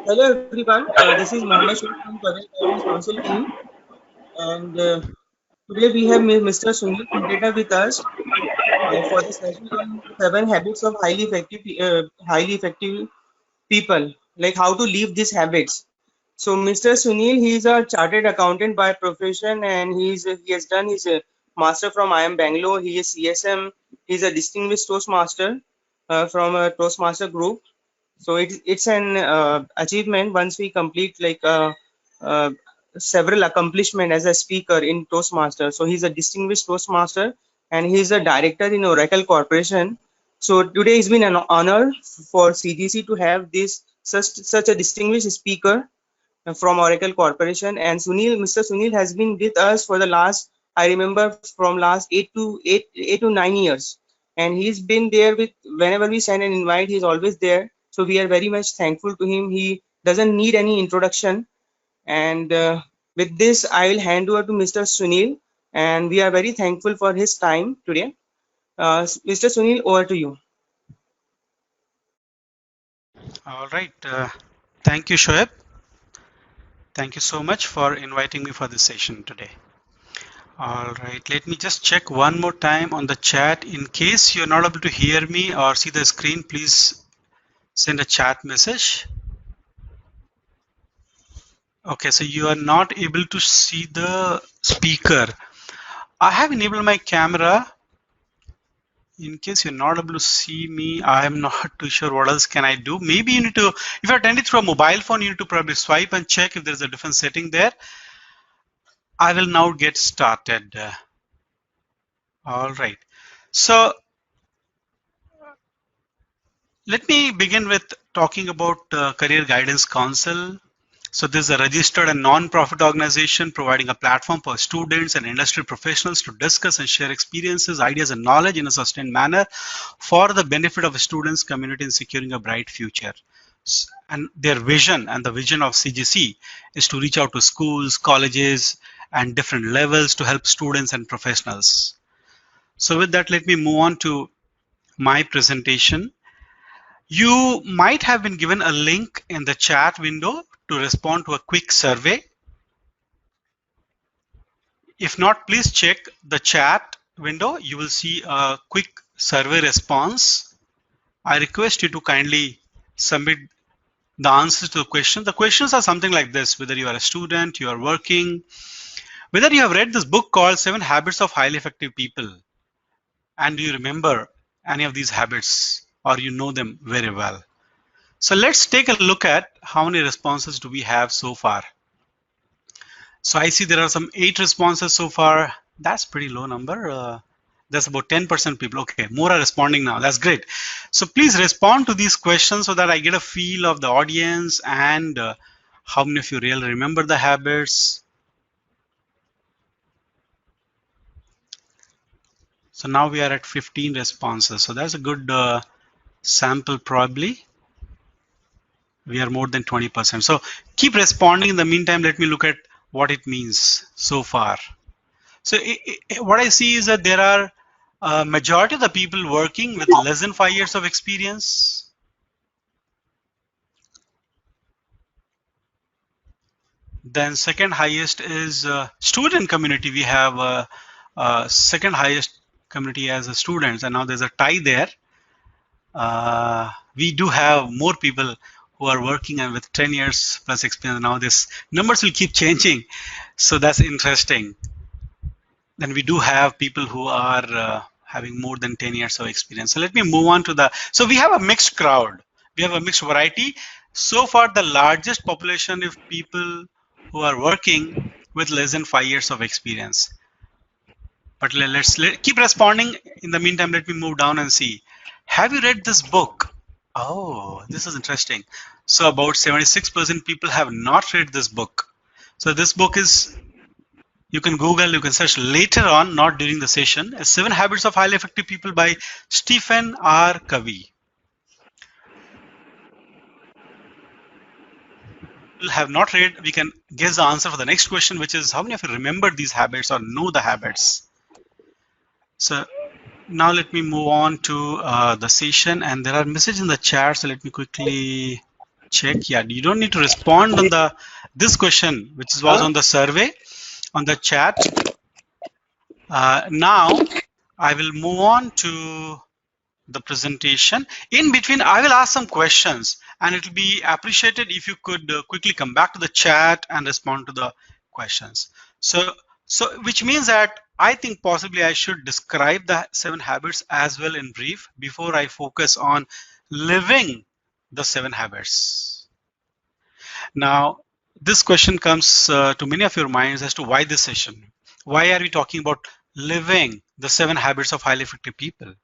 Hello everyone, this is Mohammed Shah from Career Guidance Council team, and today we have Mr. Sunil Khunteta with us for the session on 7 habits of highly effective people, like how to leave these habits. So Mr. Sunil, he is a chartered accountant by profession, and he has done his master from IIM Bangalore. He is CSM. He is a distinguished Toastmaster from a Toastmaster group. So it's an achievement once we complete uh, several accomplishment as a speaker in Toastmaster. So he's a distinguished Toastmaster and he's a director in Oracle Corporation. So today it's been an honor for CGC to have this such a distinguished speaker from Oracle Corporation. And Mr. Sunil has been with us for the last, I remember from last 8 to 9 years. And he's been there with, whenever we send an invite, he's always there. So we are very much thankful to him. He doesn't need any introduction. And with this, I will hand over to Mr. Sunil. And we are very thankful for his time today. Mr. Sunil, over to you. All right. Thank you, Shoaib. Thank you so much for inviting me for this session today. All right. Let me just check one more time on the chat. In case you're not able to hear me or see the screen, please send a chat message. Okay, so you are not able to see the speaker. I have enabled my camera. In case you're not able to see me, I'm not too sure what else can I do. Maybe you need to, if you're attending through a mobile phone, you need to probably swipe and check if there's a different setting there. I will now get started. All right. So let me begin with talking about Career Guidance Council. So this is a registered and non-profit organization providing a platform for students and industry professionals to discuss and share experiences, ideas, and knowledge in a sustained manner for the benefit of the students, community, in securing a bright future. And their vision and the vision of CGC is to reach out to schools, colleges, and different levels to help students and professionals. So with that, let me move on to my presentation. You might have been given a link in the chat window to respond to a quick survey. If not, please check the chat window. You will see a quick survey response. I request you to kindly submit the answers to the question. The questions are something like this: whether you are a student, you are working, whether you have read this book called 7 Habits of Highly Effective People, and do you remember any of these habits or you know them very well. So let's take a look at how many responses do we have so far. So I see there are some 8 responses so far. That's pretty low number. That's about 10% people. Okay, more are responding now. That's great. So please respond to these questions so that I get a feel of the audience and how many of you really remember the habits. So now we are at 15 responses. So that's a good sample probably. We are more than 20%. So keep responding. In the meantime, let me look at what it means so far. So what I see is that there are a majority of the people working with less than 5 years of experience. Then second highest is student community. We have second highest community as a students, and now there's a tie there. We do have more people who are working and with 10 years plus experience. Now this numbers will keep changing, so that's interesting. Then we do have people who are having more than 10 years of experience. So let me move on to the, so we have a mixed crowd. We have a mixed variety. So far, the largest population of people who are working with less than 5 years of experience. But let's keep responding. In the meantime, let me move down and see. Have you read this book? Oh, this is interesting. So about 76% people have not read this book. So this book is, you can Google, you can search later on, not during the session. 7 Habits of Highly Effective People by Stephen R. Covey. People have not read, we can guess the answer for the next question, which is how many of you remember these habits or know the habits? So now let me move on to the session, and there are messages in the chat, so let me quickly check. Yeah, you don't need to respond on this question, which was on the survey, on the chat. Now, I will move on to the presentation. In between, I will ask some questions, and it will be appreciated if you could quickly come back to the chat and respond to the questions. So which means that I think possibly I should describe the 7 habits as well in brief before I focus on living the 7 habits. Now, this question comes to many of your minds as to why this session. Why are we talking about living the 7 habits of highly effective people?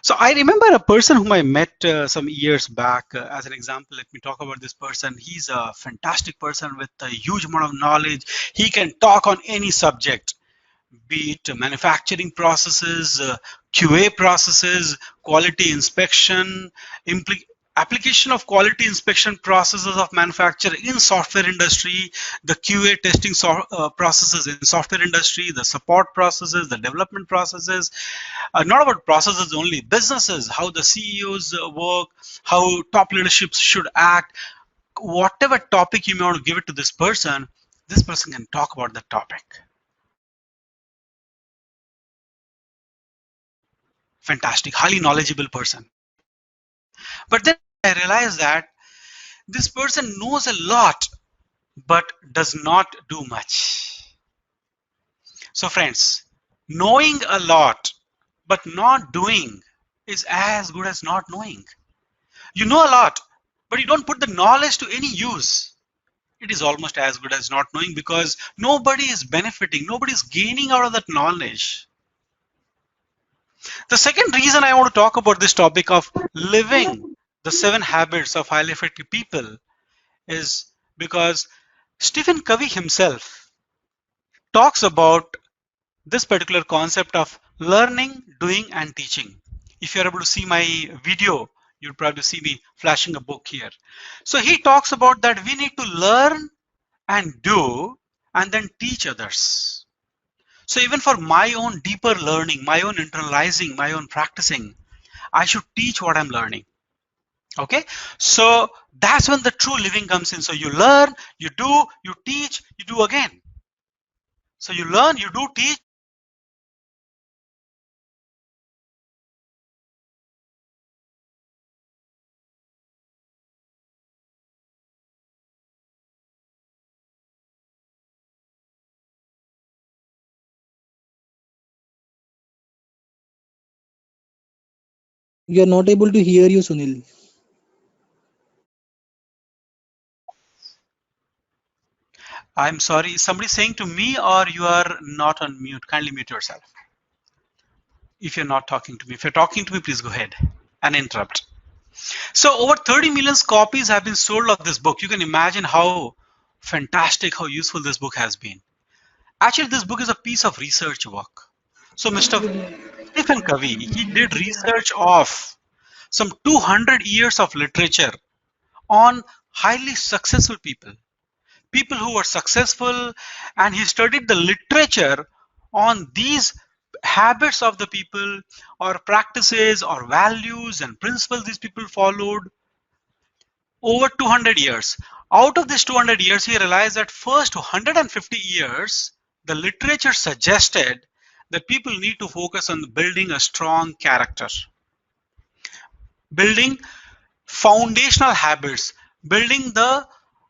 So I remember a person whom I met some years back. As an example, let me talk about this person. He's a fantastic person with a huge amount of knowledge. He can talk on any subject, be it manufacturing processes, QA processes, quality inspection, application of quality inspection processes of manufacture in software industry, the QA testing processes in software industry, the support processes, the development processes, not about processes only, businesses, how the CEOs work, how top leadership should act. Whatever topic you may want to give it to this person can talk about that topic. Fantastic, highly knowledgeable person. But then I realized that this person knows a lot but does not do much. So friends, knowing a lot but not doing is as good as not knowing. You know a lot, but you don't put the knowledge to any use. It is almost as good as not knowing, because nobody is benefiting, nobody is gaining out of that knowledge. The second reason I want to talk about this topic of living the 7 habits of highly effective people is because Stephen Covey himself talks about this particular concept of learning, doing, and teaching. If you're able to see my video, you'll probably see me flashing a book here. So he talks about that we need to learn and do and then teach others. So even for my own deeper learning, my own internalizing, my own practicing, I should teach what I'm learning. Okay, so that's when the true living comes in. So you learn, you do, you teach, you do again. So you learn, you do, teach. We are not able to hear you, Sunil. I'm sorry, is somebody saying to me, or you are not on mute? Kindly mute yourself. If you're not talking to me. If you're talking to me, please go ahead and interrupt. So over 30 million copies have been sold of this book. You can imagine how fantastic, how useful this book has been. Actually, this book is a piece of research work. So Mr. Stephen Covey, he did research of some 200 years of literature on highly successful people, people who were successful, and he studied the literature on these habits of the people, or practices, or values and principles these people followed over 200 years. Out of this 200 years, he realized that first 150 years, the literature suggested that people need to focus on building a strong character, building foundational habits, building the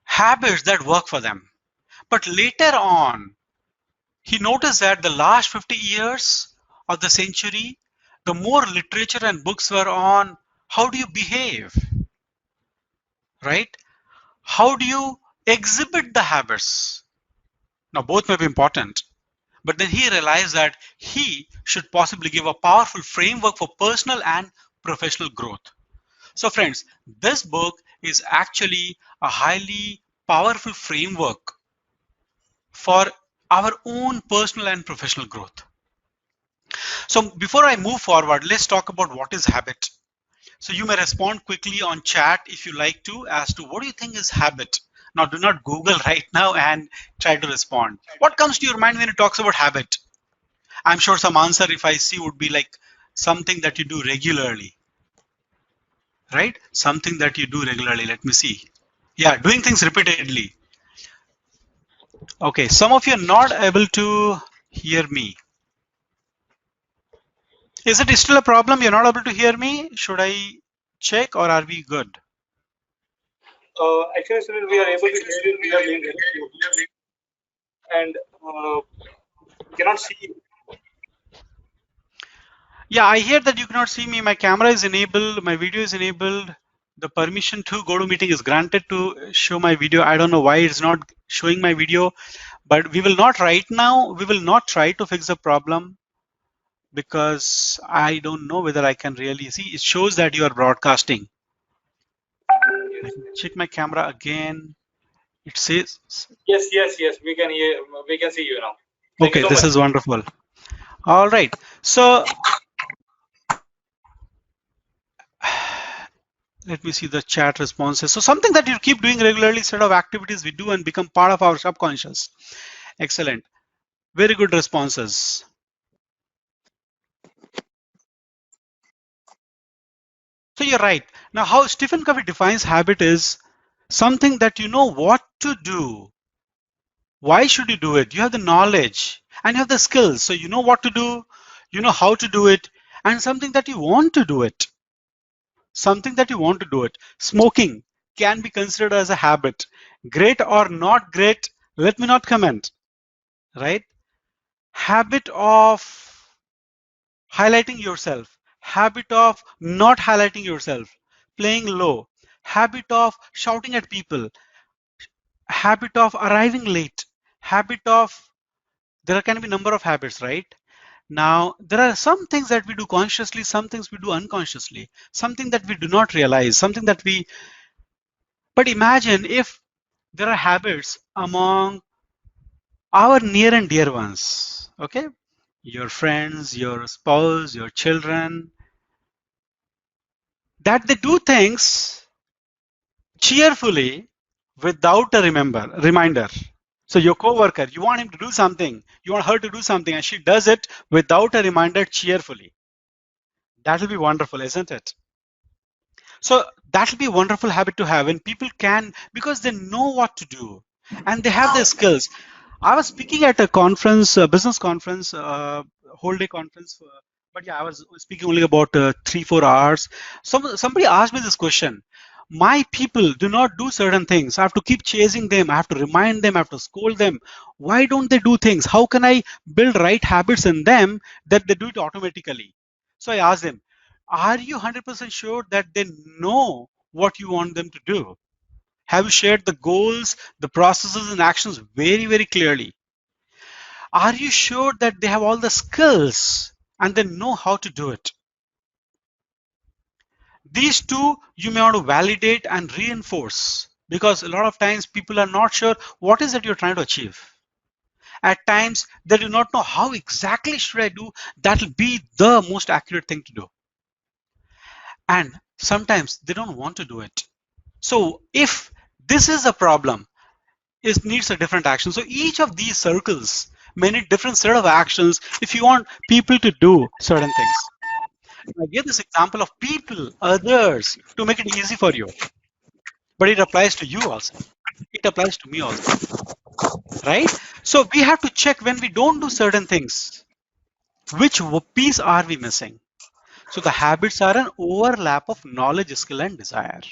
habits that work for them. But later on, he noticed that the last 50 years of the century, the more literature and books were on how do you behave, right? How do you exhibit the habits? Now, both may be important, but then he realized that he should possibly give a powerful framework for personal and professional growth. So friends, this book is actually a highly powerful framework for our own personal and professional growth. So before I move forward, let's talk about what is habit. So you may respond quickly on chat if you like to as to what do you think is habit. Now do not Google right now and try to respond. What comes to your mind when it talks about habit? I'm sure some answer if I see would be like something that you do regularly, right? Something that you do regularly. Let me see. Yeah, doing things repeatedly. Okay, some of you are not able to hear me. Is it still a problem? You're not able to hear me? Should I check or are we good? Actually, Sunil, we are able to hear you clearly, very clearly, and we cannot see you. Yeah, I hear that you cannot see me. My camera is enabled, my video is enabled. The permission to go to meeting is granted to show my video. I don't know why it's not showing my video, but we will not right now, we will not try to fix the problem because I don't know whether I can really see. It shows that you are broadcasting. Let me check my camera again. It says, Yes, yes, yes. We can hear. We can see you now. Thank you okay, so this much. is wonderful. All right. So let me see the chat responses. So something that you keep doing regularly, set of activities we do and become part of our subconscious. Excellent. Very good responses. So you're right. Now, how Stephen Covey defines habit is something that you know what to do. Why should you do it? You have the knowledge and you have the skills. So you know what to do, you know how to do it, and something that you want to do it. Something that you want to do it. Smoking can be considered as a habit. Great or not great, let me not comment, right? Habit of highlighting yourself, habit of not highlighting yourself, playing low, habit of shouting at people, habit of arriving late, habit of, there can be number of habits, right? Now, there are some things that we do consciously, some things we do unconsciously, something that we do not realize, something that we, but imagine if there are habits among our near and dear ones, okay? Your friends, your spouse, your children, that they do things cheerfully without a reminder. So your coworker, you want him to do something, you want her to do something, and she does it without a reminder cheerfully. That will be wonderful, isn't it? So that will be a wonderful habit to have when people can, because they know what to do and they have the skills. I was speaking at a conference, a business conference, whole day conference, but yeah, I was speaking only about 3-4 hours. Somebody asked me this question. My people do not do certain things. I have to keep chasing them. I have to remind them. I have to scold them. Why don't they do things? How can I build right habits in them that they do it automatically? So I asked them, are you 100% sure that they know what you want them to do? Have you shared the goals, the processes and actions very, very clearly? Are you sure that they have all the skills and they know how to do it? These two you may want to validate and reinforce, because a lot of times people are not sure what is it you're trying to achieve. At times they do not know how exactly should I do. That will be the most accurate thing to do. And sometimes they don't want to do it. So if this is a problem, it needs a different action. So each of these circles may need different set of actions if you want people to do certain things. I give this example of people, others, to make it easy for you. But it applies to you also. It applies to me also, right? So we have to check when we don't do certain things, which piece are we missing? So the habits are an overlap of knowledge, skill, and desire.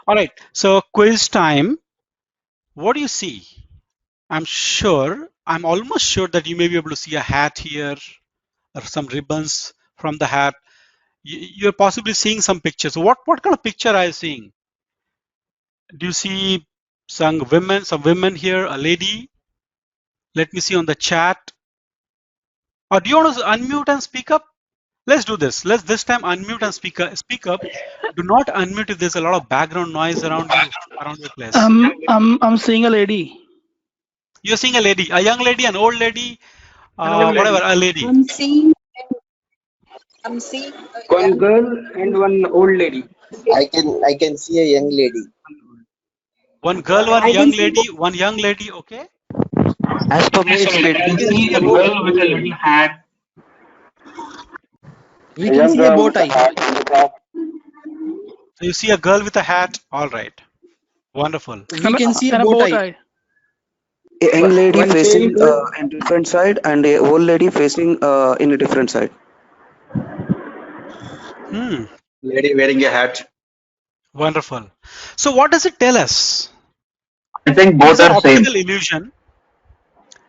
All right, so quiz time. What do you see? I'm almost sure that you may be able to see a hat here or some ribbons from the hat. You're possibly seeing some pictures. So what kind of picture are you seeing? Do you see some women here, a lady? Let me see on the chat. Or do you want to unmute and speak up? Let's do this. Let's this time unmute and speak up. Do not unmute if there's a lot of background noise around you, around your place. I'm seeing a lady. You're seeing a lady, a young lady, an old lady, An old whatever, lady. a lady. I'm seeing One girl and one old lady. I can see a young lady. One girl, one young lady, okay? As per me, it's I can between. see a girl with a little hat. We can see a bow tie. So you see a girl with a hat. All right. Wonderful. We can see a And a bow bow tie. tie. A young lady One chain facing to in different side and a old lady facing in a different side. Hmm. Lady wearing a hat. Wonderful. So what does it tell us? I think It both is an are same. optical illusion.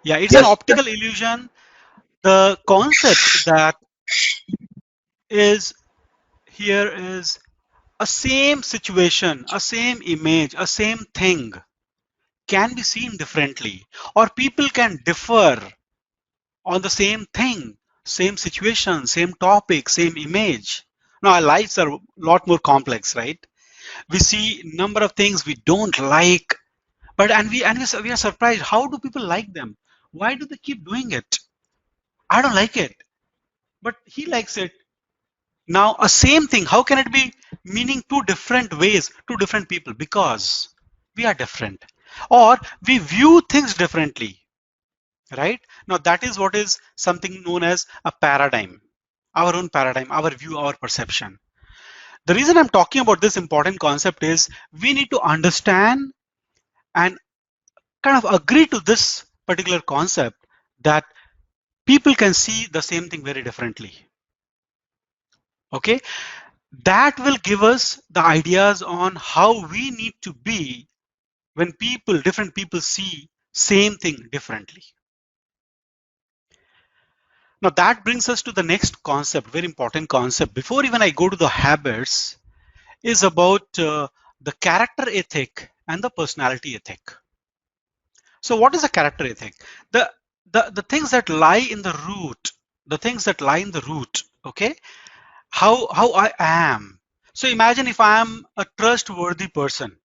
Yeah, it's an Yes. optical illusion. The concept that is here is a same situation, a same image, a same thing can be seen differently, or people can differ on the same thing, same situation, same topic, same image. Now our lives are a lot more complex, right? We see number of things we don't like, but we are surprised. How do people like them? Why do they keep doing it? I don't like it, but he likes it. Now a same thing, how can it be meaning two different ways to different people? Because we are different, or we view things differently, right? Now that is what is something known as a paradigm, our own paradigm, our view, our perception. The reason I'm talking about this important concept is we need to understand and kind of agree to this particular concept that people can see the same thing very differently. Okay, that will give us the ideas on how we need to be when different people see same thing differently. Now that brings us to the next concept, very important concept. Before even I go to the habits, is about the character ethic and the personality ethic. So what is a character ethic? The things that lie in the root, the things that lie in the root, okay? How I am. So imagine if I am a trustworthy person,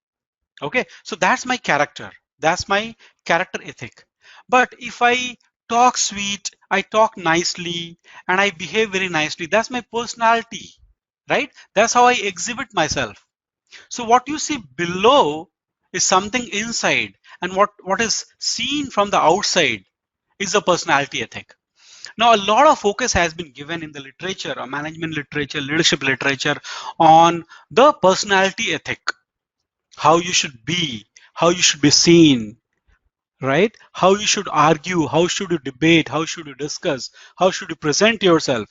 okay? So that's my character. That's my character ethic. But if I talk sweet, I talk nicely, and I behave very nicely, that's my personality, right? That's how I exhibit myself. So what you see below is something inside, and what is seen from the outside is a personality ethic. Now, a lot of focus has been given in the literature, or management literature, leadership literature, on the personality ethic, how you should be, how you should be seen, right? How you should argue, how should you debate, how should you discuss, how should you present yourself.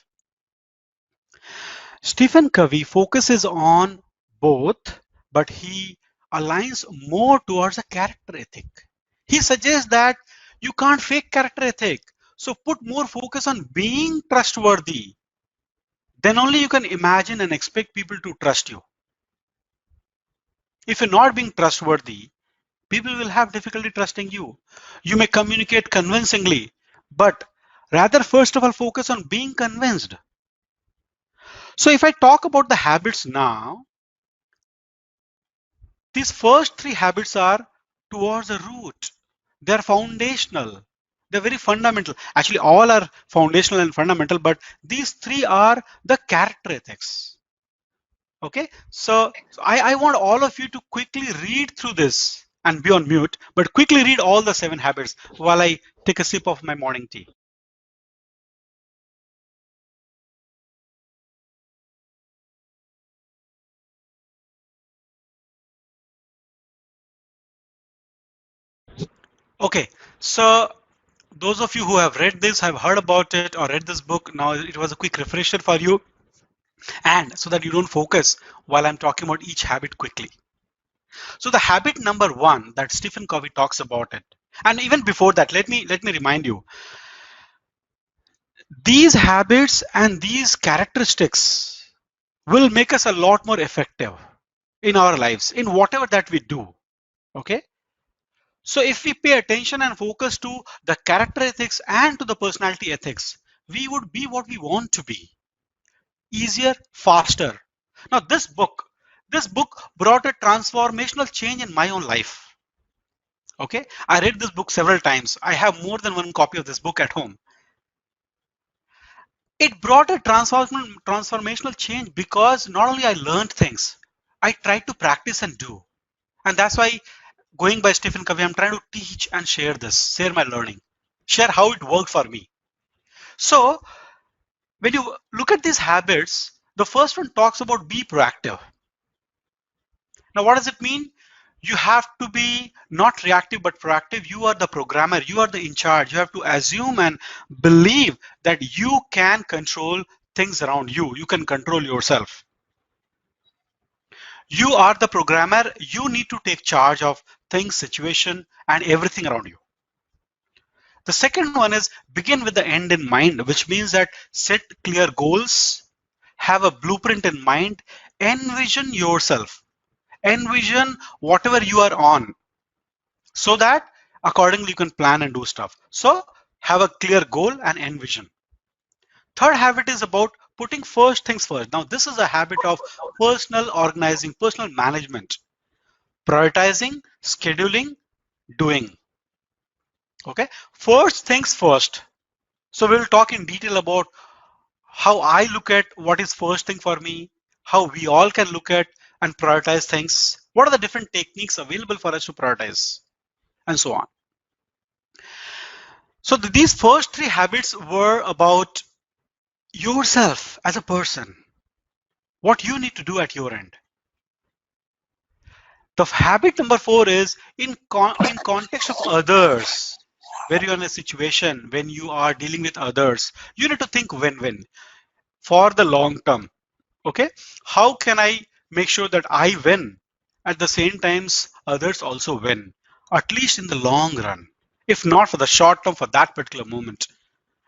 Stephen Covey focuses on both, but he aligns more towards a character ethic. He suggests that you can't fake character ethic. So put more focus on being trustworthy. Then only you can imagine and expect people to trust you. If you're not being trustworthy, people will have difficulty trusting you. You may communicate convincingly, but rather first of all focus on being convinced. So if I talk about the habits now, these first three habits are towards the root. They're foundational. They're very fundamental. Actually, all are foundational and fundamental, but these three are the character ethics. Okay, so I want all of you to quickly read through this and be on mute, but quickly read all the 7 habits while I take a sip of my morning tea. Okay, so those of you who have read this, have heard about it, or read this book, now it was a quick refresher for you, and so that you don't focus while I'm talking about each habit quickly. So the habit number 1 that Stephen Covey talks about it, and even before that, let me remind you, these habits and these characteristics will make us a lot more effective in our lives, in whatever that we do. Okay. So if we pay attention and focus to the character ethics and to the personality ethics, we would be what we want to be. Easier, faster. Now this book brought a transformational change in my own life. Okay. I read this book several times. I have more than one copy of this book at home. It brought a transformational change because not only I learned things, I tried to practice and do. And that's why, going by Stephen Covey, I'm trying to teach and share this, share my learning, share how it worked for me. So when you look at these habits, the first one talks about be proactive. Now, what does it mean? You have to be not reactive but proactive. You are the programmer, you are the in charge. You have to assume and believe that you can control things around you. You can control yourself. You are the programmer. You need to take charge of things, situation, and everything around you. The second one is begin with the end in mind, which means that set clear goals, have a blueprint in mind, envision yourself, envision whatever you are on, so that accordingly you can plan and do stuff. So have a clear goal and envision. Third habit is about putting first things first. Now this is a habit of personal organizing, personal management, prioritizing, scheduling, doing. Okay, first things first. So we'll talk in detail about how I look at what is first thing for me, how we all can look at and prioritize things, what are the different techniques available for us to prioritize, and so on. So these first three habits were about yourself as a person, what you need to do at your end. The habit number 4 is in context of others, where you're in a situation when you are dealing with others, you need to think win-win for the long term. Okay, how can I make sure that I win at the same times others also win, at least in the long run, if not for the short term for that particular moment.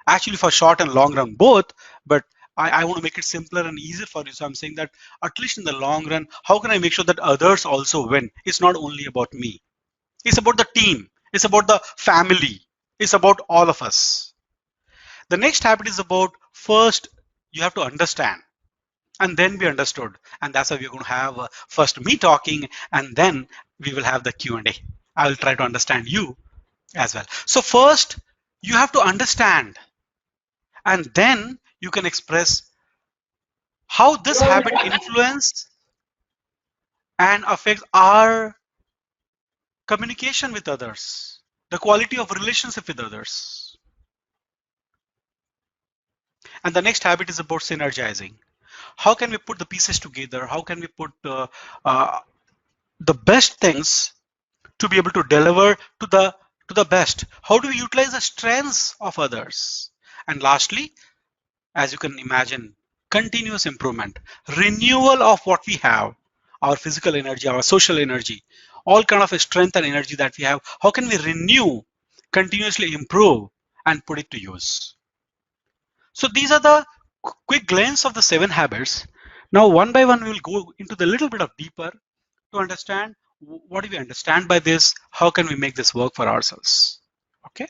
Actually for short and long run both, but I want to make it simpler and easier for you. So I'm saying that at least in the long run, how can I make sure that others also win? It's not only about me. It's about the team. It's about the family. It's about all of us. The next habit is about first, you have to understand and then be understood. And that's why we're going to have first me talking and then we will have the Q&A. I will try to understand you as well. So first, you have to understand and then you can express how this habit influences and affects our communication with others, the quality of relationship with others. And the next habit is about synergizing. How can we put the pieces together? How can we put the best things to be able to deliver to the best? How do we utilize the strengths of others? And lastly, as you can imagine, continuous improvement, renewal of what we have, our physical energy, our social energy, all kind of a strength and energy that we have. How can we renew, continuously improve, and put it to use? So these are the quick glance of the 7 habits. Now, one by one, we will go into the little bit of deeper to understand what do we understand by this? How can we make this work for ourselves? Okay.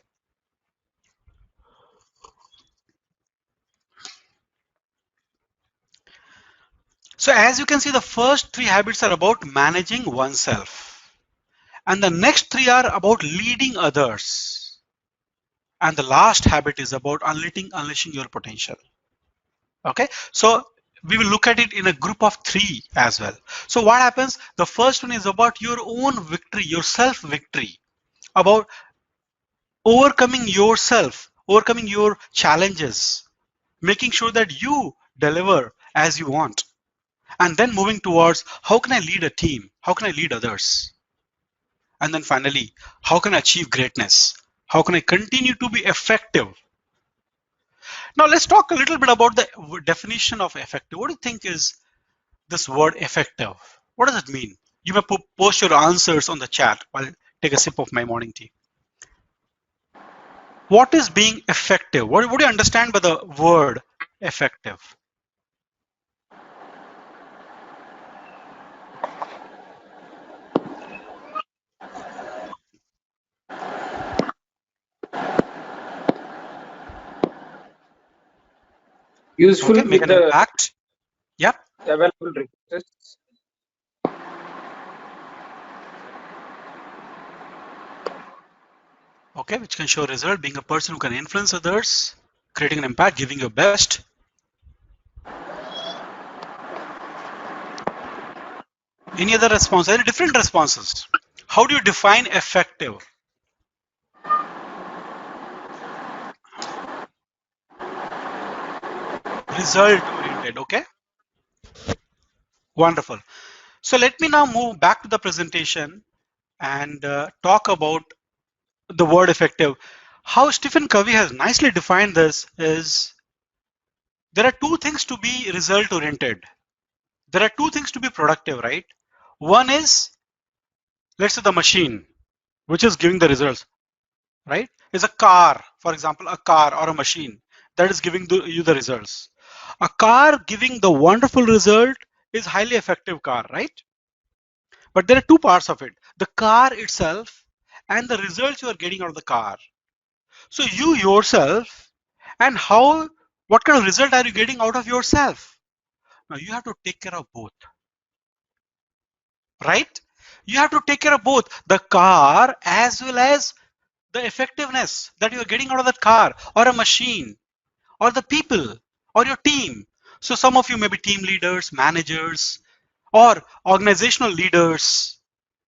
So as you can see, the first 3 habits are about managing oneself. And the next 3 are about leading others. And the last habit is about unleashing your potential. Okay. So we will look at it in a group of 3 as well. So what happens? The first one is about your own victory, your self victory, about overcoming yourself, overcoming your challenges, making sure that you deliver as you want. And then moving towards how can I lead a team? How can I lead others? And then finally, how can I achieve greatness? How can I continue to be effective? Now let's talk a little bit about the definition of effective. What do you think is this word effective? What does it mean? You may post your answers on the chat. I'll take a sip of my morning tea. What is being effective? What do you understand by the word effective? Useful Okay, make with an the impact. Yep. available resources. Okay, which can show result, being a person who can influence others, creating an impact, giving your best. Any other response? Any different responses? How do you define effective? Result oriented, okay? Wonderful. So let me now move back to the presentation and talk about the word effective. How Stephen Covey has nicely defined this is there are two things to be result oriented. There are two things to be productive, right? One is, let's say, the machine, which is giving the results, right? Is a car, for example, a car or a machine that is giving you the results. A car giving the wonderful result is highly effective car, right? But there are two parts of it, the car itself and the results you are getting out of the car. So you yourself and what kind of result are you getting out of yourself? Now you have to take care of both, right? You have to take care of both the car as well as the effectiveness that you are getting out of that car or a machine or the people or your team. So some of you may be team leaders, managers, or organizational leaders,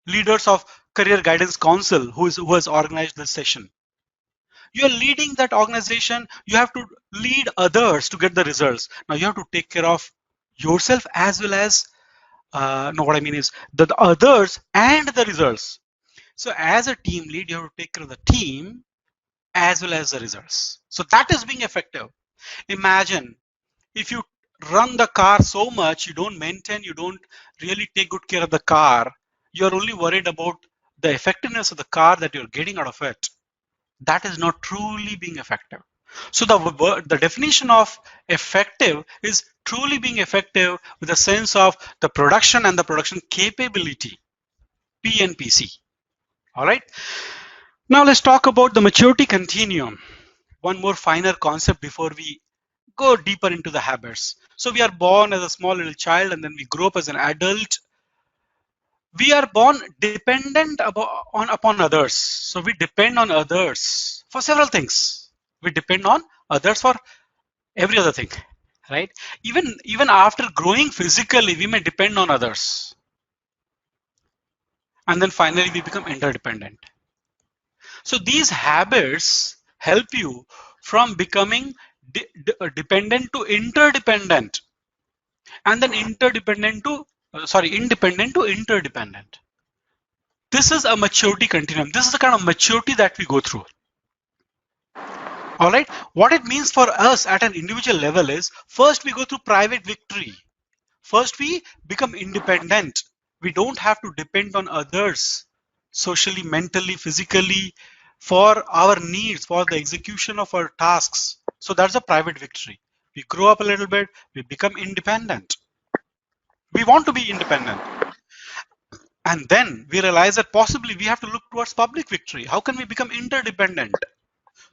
leaders of Career Guidance Council who has organized this session. You are leading that organization. You have to lead others to get the results. Now you have to take care of yourself as well as no, what I mean is the others and the results. So as a team lead, you have to take care of the team as well as the results. So that is being effective. Imagine if you run the car so much, you don't maintain, you don't really take good care of the car, you're only worried about the effectiveness of the car that you're getting out of it. That is not truly being effective. So the definition of effective is truly being effective with a sense of the production and the production capability, PNPC. All right. Now let's talk about the maturity continuum. One more finer concept before we go deeper into the habits. So we are born as a small little child and then we grow up as an adult. We are born dependent upon others. So we depend on others for several things. We depend on others for every other thing, right? Even after growing physically, we may depend on others. And then finally, we become interdependent. So these habits help you from becoming dependent to interdependent, and then independent to interdependent. This is a maturity continuum. This is the kind of maturity that we go through. All right. What it means for us at an individual level is, first we go through private victory. First we become independent. We don't have to depend on others socially, mentally, physically for our needs, for the execution of our tasks. So that's a private victory. We grow up a little bit, we become independent. We want to be independent. And then we realize that possibly we have to look towards public victory. How can we become interdependent?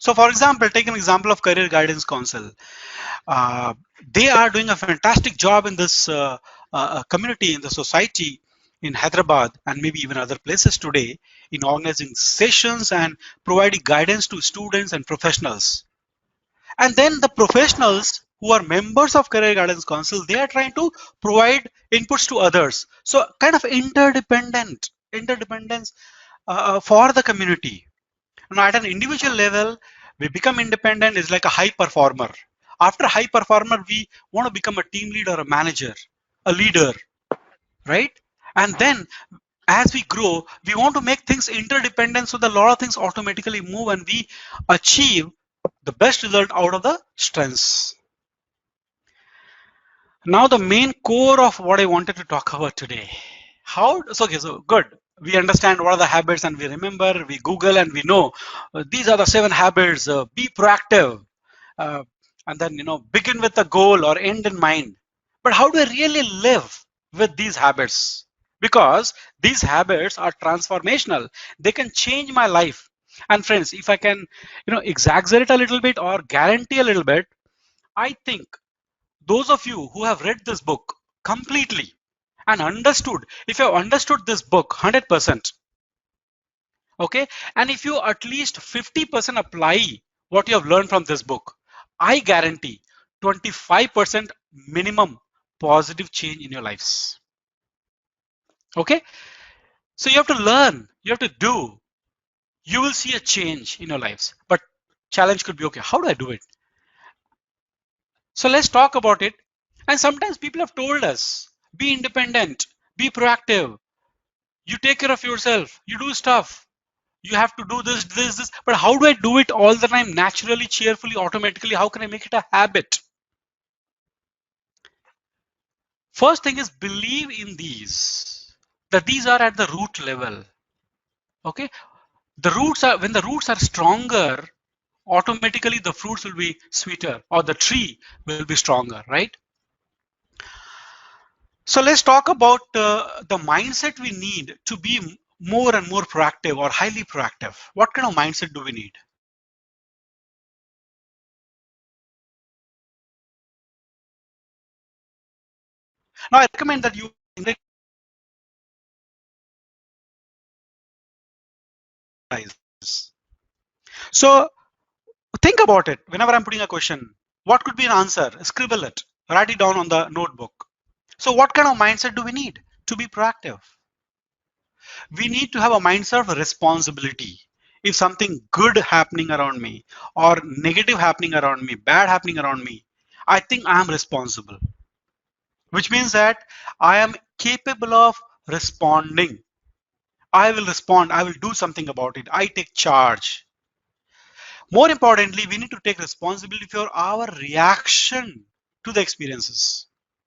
So for example, take an example of Career Guidance Council. They are doing a fantastic job in this community, in the society in Hyderabad and maybe even other places today in organizing sessions and providing guidance to students and professionals. And then the professionals who are members of Career Guidance Council, they are trying to provide inputs to others. So kind of interdependence for the community. Now at an individual level, we become independent is like a high performer. After a high performer, we want to become a team leader, a manager, a leader, right? And then as we grow, we want to make things interdependent so that a lot of things automatically move and we achieve the best result out of the strengths. Now the main core of what I wanted to talk about today. So good. We understand what are the habits and we remember, we Google and we know these are the 7 habits, be proactive, and then, begin with a goal or end in mind. But how do I really live with these habits? Because these habits are transformational. They can change my life. And friends, if I can, exaggerate a little bit or guarantee a little bit, I think those of you who have read this book completely and understood, if you have understood this book 100%, okay, and if you at least 50% apply what you have learned from this book, I guarantee 25% minimum positive change in your lives. Okay, so you have to learn, you have to do, you will see a change in your lives. But challenge could be, okay, how do I do it? So let's talk about it. And sometimes people have told us, be independent, Be proactive. You take care of yourself. You do stuff. You have to do this. But how do I do it all the time, naturally, cheerfully, automatically? How can I make it a habit? First thing is believe in these, that these are at the root level. Okay, the roots are, when the roots are stronger, automatically the fruits will be sweeter, or the tree will be stronger, right? So let's talk about the mindset we need to be more and more proactive or highly proactive. What kind of mindset do we need? Now I recommend that you so think about it. Whenever I'm putting a question, what could be an answer? Scribble it, write it down on the notebook. So what kind of mindset do we need to be proactive? We need to have a mindset of responsibility. If something good happening around me or negative happening around me, bad happening around me, I think I am responsible, which means that I am capable of responding. I will respond. I will do something about it. I take charge. More importantly, we need to take responsibility for our reaction to the experiences.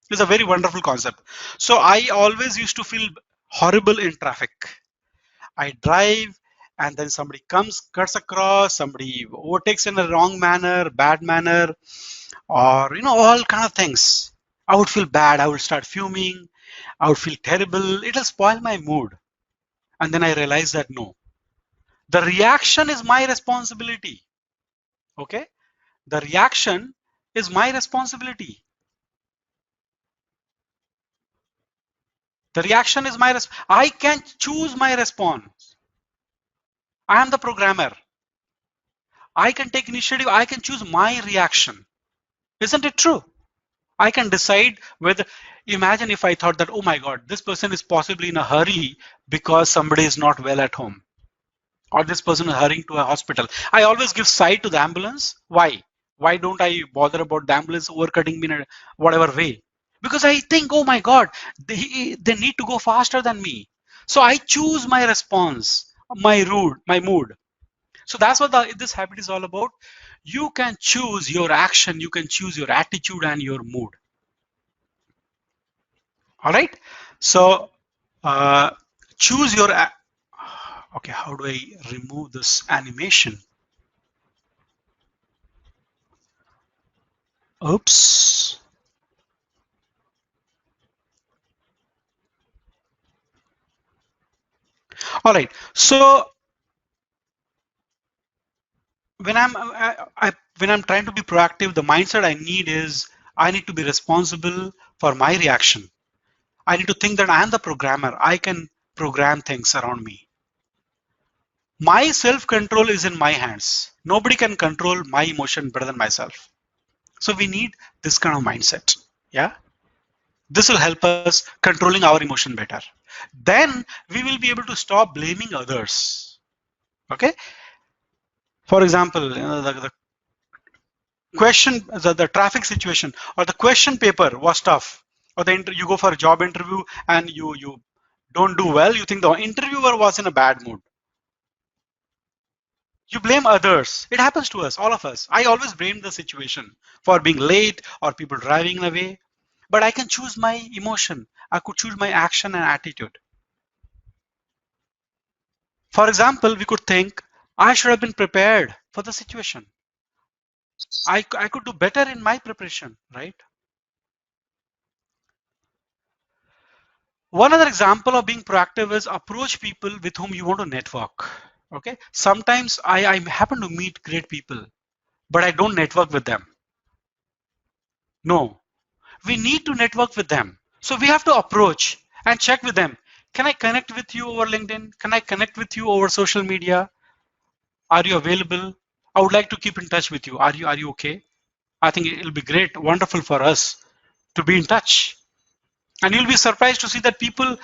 It's a very wonderful concept. So I always used to feel horrible in traffic. I drive and then somebody comes, cuts across, somebody overtakes in a wrong manner, bad manner, or all kind of things. I would feel bad. I would start fuming. I would feel terrible. It'll spoil my mood. And then I realized that no, the reaction is my responsibility. Okay, the reaction is my responsibility. The reaction is my I can choose my response. I am the programmer. I can take initiative. I can choose my reaction. Isn't it true? I can decide whether, imagine if I thought that, oh my God, this person is possibly in a hurry because somebody is not well at home, or this person is hurrying to a hospital. I always give side to the ambulance. Why? Why don't I bother about the ambulance overcutting me in a whatever way? Because I think, oh my God, they need to go faster than me. So I choose my response, my mood. So that's what this habit is all about. You can choose your action, you can choose your attitude and your mood. All right. So choose your. Okay, how do I remove this animation? Oops. All right. So when I'm trying to be proactive, the mindset I need is I need to be responsible for my reaction. I need to think that I am the programmer. I can program things around me. My self-control is in my hands. Nobody can control my emotion better than myself. So we need this kind of mindset. Yeah. This will help us controlling our emotion better. Then we will be able to stop blaming others. Okay. For example, the question, the traffic situation, or the question paper was tough, or you go for a job interview and you don't do well. You think the interviewer was in a bad mood. You blame others. It happens to us, all of us. I always blame the situation for being late or people driving away. But I can choose my emotion. I could choose my action and attitude. For example, we could think, I should have been prepared for the situation. I could do better in my preparation, right? One other example of being proactive is approach people with whom you want to network. Okay. Sometimes I happen to meet great people, but I don't network with them. No, we need to network with them. So we have to approach and check with them. Can I connect with you over LinkedIn? Can I connect with you over social media? Are you available? I would like to keep in touch with you. Are you okay? I think it'll be great, wonderful for us to be in touch. And you'll be surprised to see that people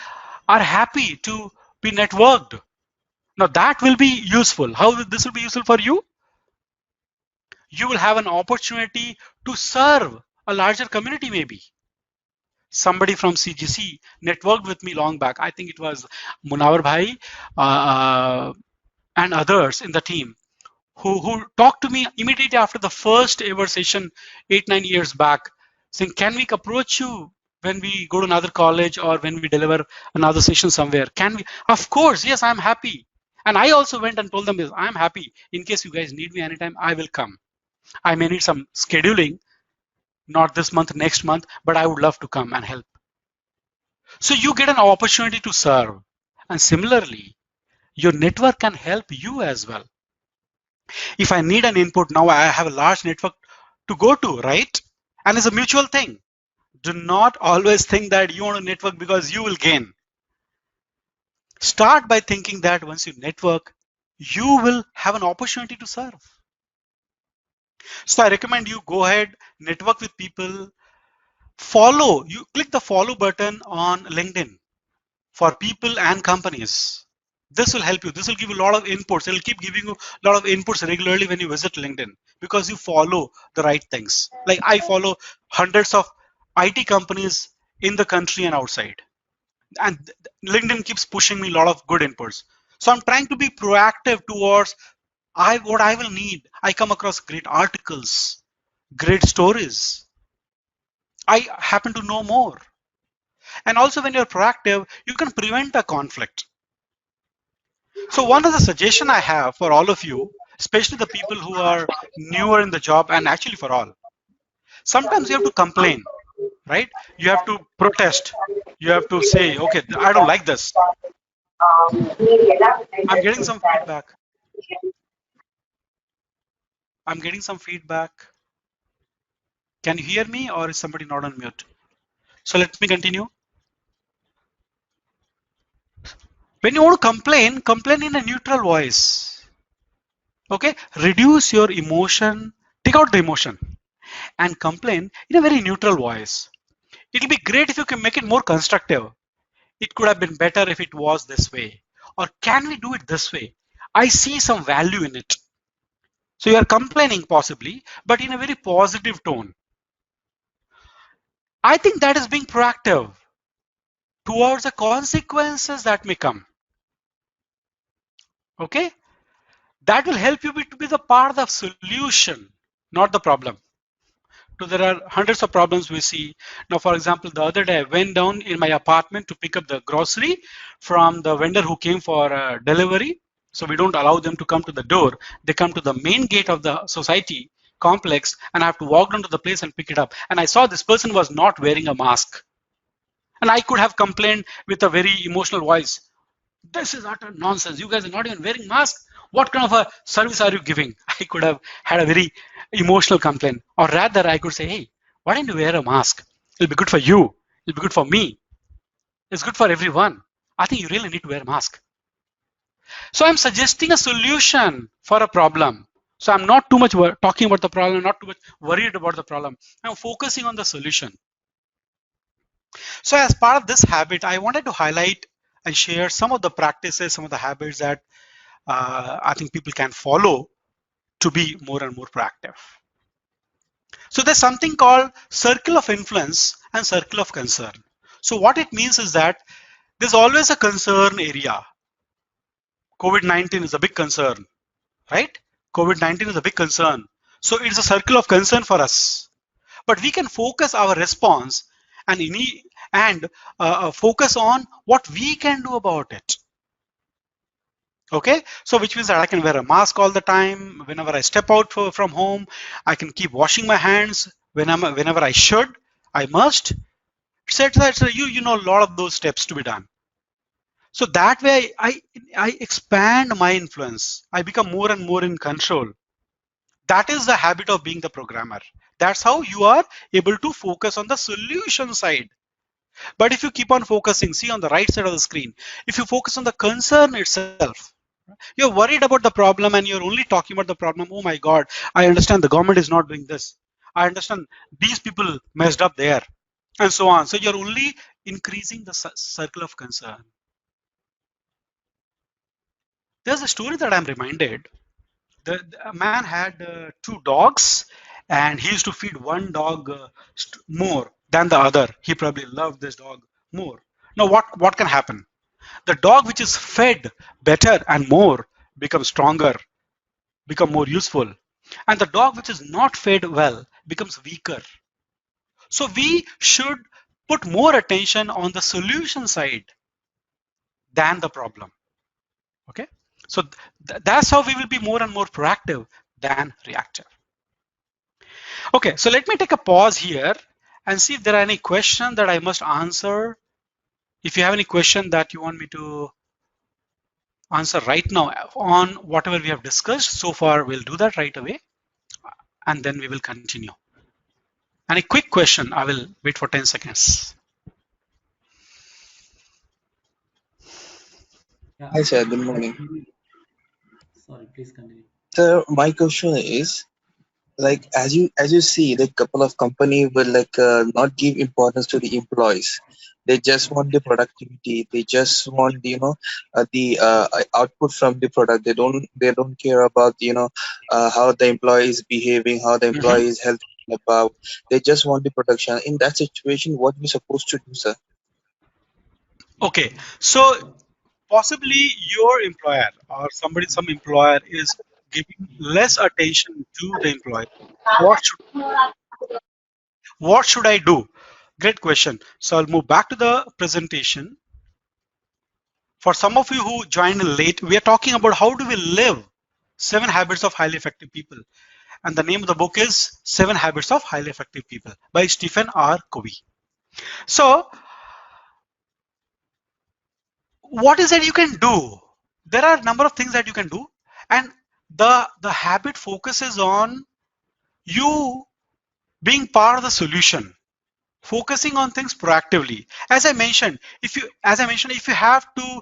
are happy to be networked. Now that will be useful. How this will be useful for you? You will have an opportunity to serve a larger community maybe. somebody from CGC networked with me long back. I think it was Munawar Bhai and others in the team who talked to me immediately after the first ever session 8-9 years back, saying, can we approach you when we go to another college or when we deliver another session somewhere? Can we? Of course, yes, I'm happy. And I also went and told them, yes, I'm happy. In case you guys need me anytime, I will come. I may need some scheduling, not this month, next month, but I would love to come and help. So you get an opportunity to serve. And similarly, your network can help you as well. If I need an input, now I have a large network to go to, right? And it's a mutual thing. Do not always think that you want to network because you will gain. Start by thinking that once you network, you will have an opportunity to serve. So I recommend you go ahead, network with people, follow. You click the follow button on LinkedIn for people and companies. This will help you. This will give you a lot of inputs. It will keep giving you a lot of inputs regularly when you visit LinkedIn because you follow the right things. Like I follow hundreds of IT companies in the country and outside. And LinkedIn keeps pushing me a lot of good inputs. So I'm trying to be proactive towards what I will need. I come across great articles, great stories. I happen to know more. And also when you're proactive, you can prevent a conflict. So one of the suggestion I have for all of you, especially the people who are newer in the job and actually for all, sometimes you have to complain, right? You have to protest. You have to say, okay, I don't like this. I'm getting some feedback. I'm getting some feedback. Can you hear me or is somebody not on mute? So let me continue. When you want to complain, complain in a neutral voice. Okay, reduce your emotion, take out the emotion and complain in a very neutral voice. It'll be great if you can make it more constructive. It could have been better if it was this way. Or can we do it this way? I see some value in it. So you are complaining possibly, but in a very positive tone. I think that is being proactive towards the consequences that may come. Okay? That will help you to be the part of the solution, not the problem. So there are hundreds of problems we see. Now, for example, the other day I went down in my apartment to pick up the grocery from the vendor who came for delivery. So we don't allow them to come to the door. They come to the main gate of the society complex and I have to walk down to the place and pick it up. And I saw this person was not wearing a mask. And I could have complained with a very emotional voice. This is utter nonsense. You guys are not even wearing masks. What kind of a service are you giving? I could have had a very emotional complaint. Or rather, I could say, hey, why don't you wear a mask? It'll be good for you. It'll be good for me. It's good for everyone. I think you really need to wear a mask. So I'm suggesting a solution for a problem. So I'm not too much talking about the problem, not too much worried about the problem. I'm focusing on the solution. So as part of this habit, I wanted to highlight and share some of the practices, some of the habits that I think people can follow to be more and more proactive. So there's something called circle of influence and circle of concern. So what it means is that there's always a concern area. COVID-19 is a big concern, right? COVID-19 is a big concern. So it's a circle of concern for us. But we can focus our response and focus on what we can do about it. Okay, so which means that I can wear a mask all the time. Whenever I step out from home, I can keep washing my hands whenever I should, I must, etc. So you know a lot of those steps to be done. So that way I expand my influence. I become more and more in control. That is the habit of being the programmer. That's how you are able to focus on the solution side. But if you keep on focusing, see on the right side of the screen, if you focus on the concern itself, you're worried about the problem and you're only talking about the problem. Oh my God, I understand the government is not doing this. I understand these people messed up there and so on. So you're only increasing the circle of concern. There's a story that I'm reminded. A man had 2 dogs and he used to feed one dog more than the other. He probably loved this dog more. Now, what can happen? The dog which is fed better and more becomes stronger, become more useful. And the dog which is not fed well becomes weaker. So we should put more attention on the solution side than the problem. Okay. So that's how we will be more and more proactive than reactive. Okay. So let me take a pause here and see if there are any questions that I must answer. If you have any question that you want me to answer right now on whatever we have discussed so far, we'll do that right away, and then we will continue. And a quick question, I will wait for 10 seconds. Yeah, Hi, sir. Good morning. sorry, please continue. Sir, my question is, like, as you see, like, couple of company will not give importance to the employees. They just want the productivity. They just want the output from the product. They don't care about how the employee is behaving, how the employee is helping about. They just want the production. In that situation, what we supposed to do, sir? Okay, so possibly your employer or some employer is giving less attention to the employee. What should I do? Great question. So I'll move back to the presentation. For some of you who joined in late, we are talking about how do we live 7 habits of highly effective people. And the name of the book is 7 Habits of Highly Effective People by Stephen R. Covey. So what is that you can do? There are a number of things that you can do, and the habit focuses on you being part of the solution, focusing on things proactively. As I mentioned, if you have to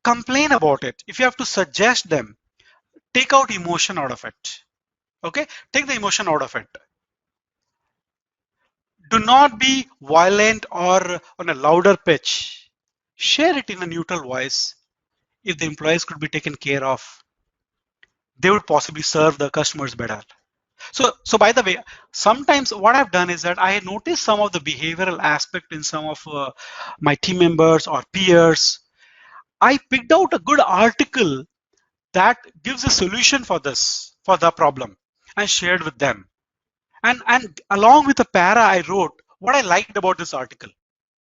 complain about it, if you have to suggest them, take out emotion out of it. Okay, take the emotion out of it. Do not be violent or on a louder pitch. Share it in a neutral voice. If the employees could be taken care of, they would possibly serve the customers better. So by the way, sometimes what I've done is that I noticed some of the behavioral aspect in some of my team members or peers. I picked out a good article that gives a solution for the problem, and shared with them. And along with the para, I wrote what I liked about this article.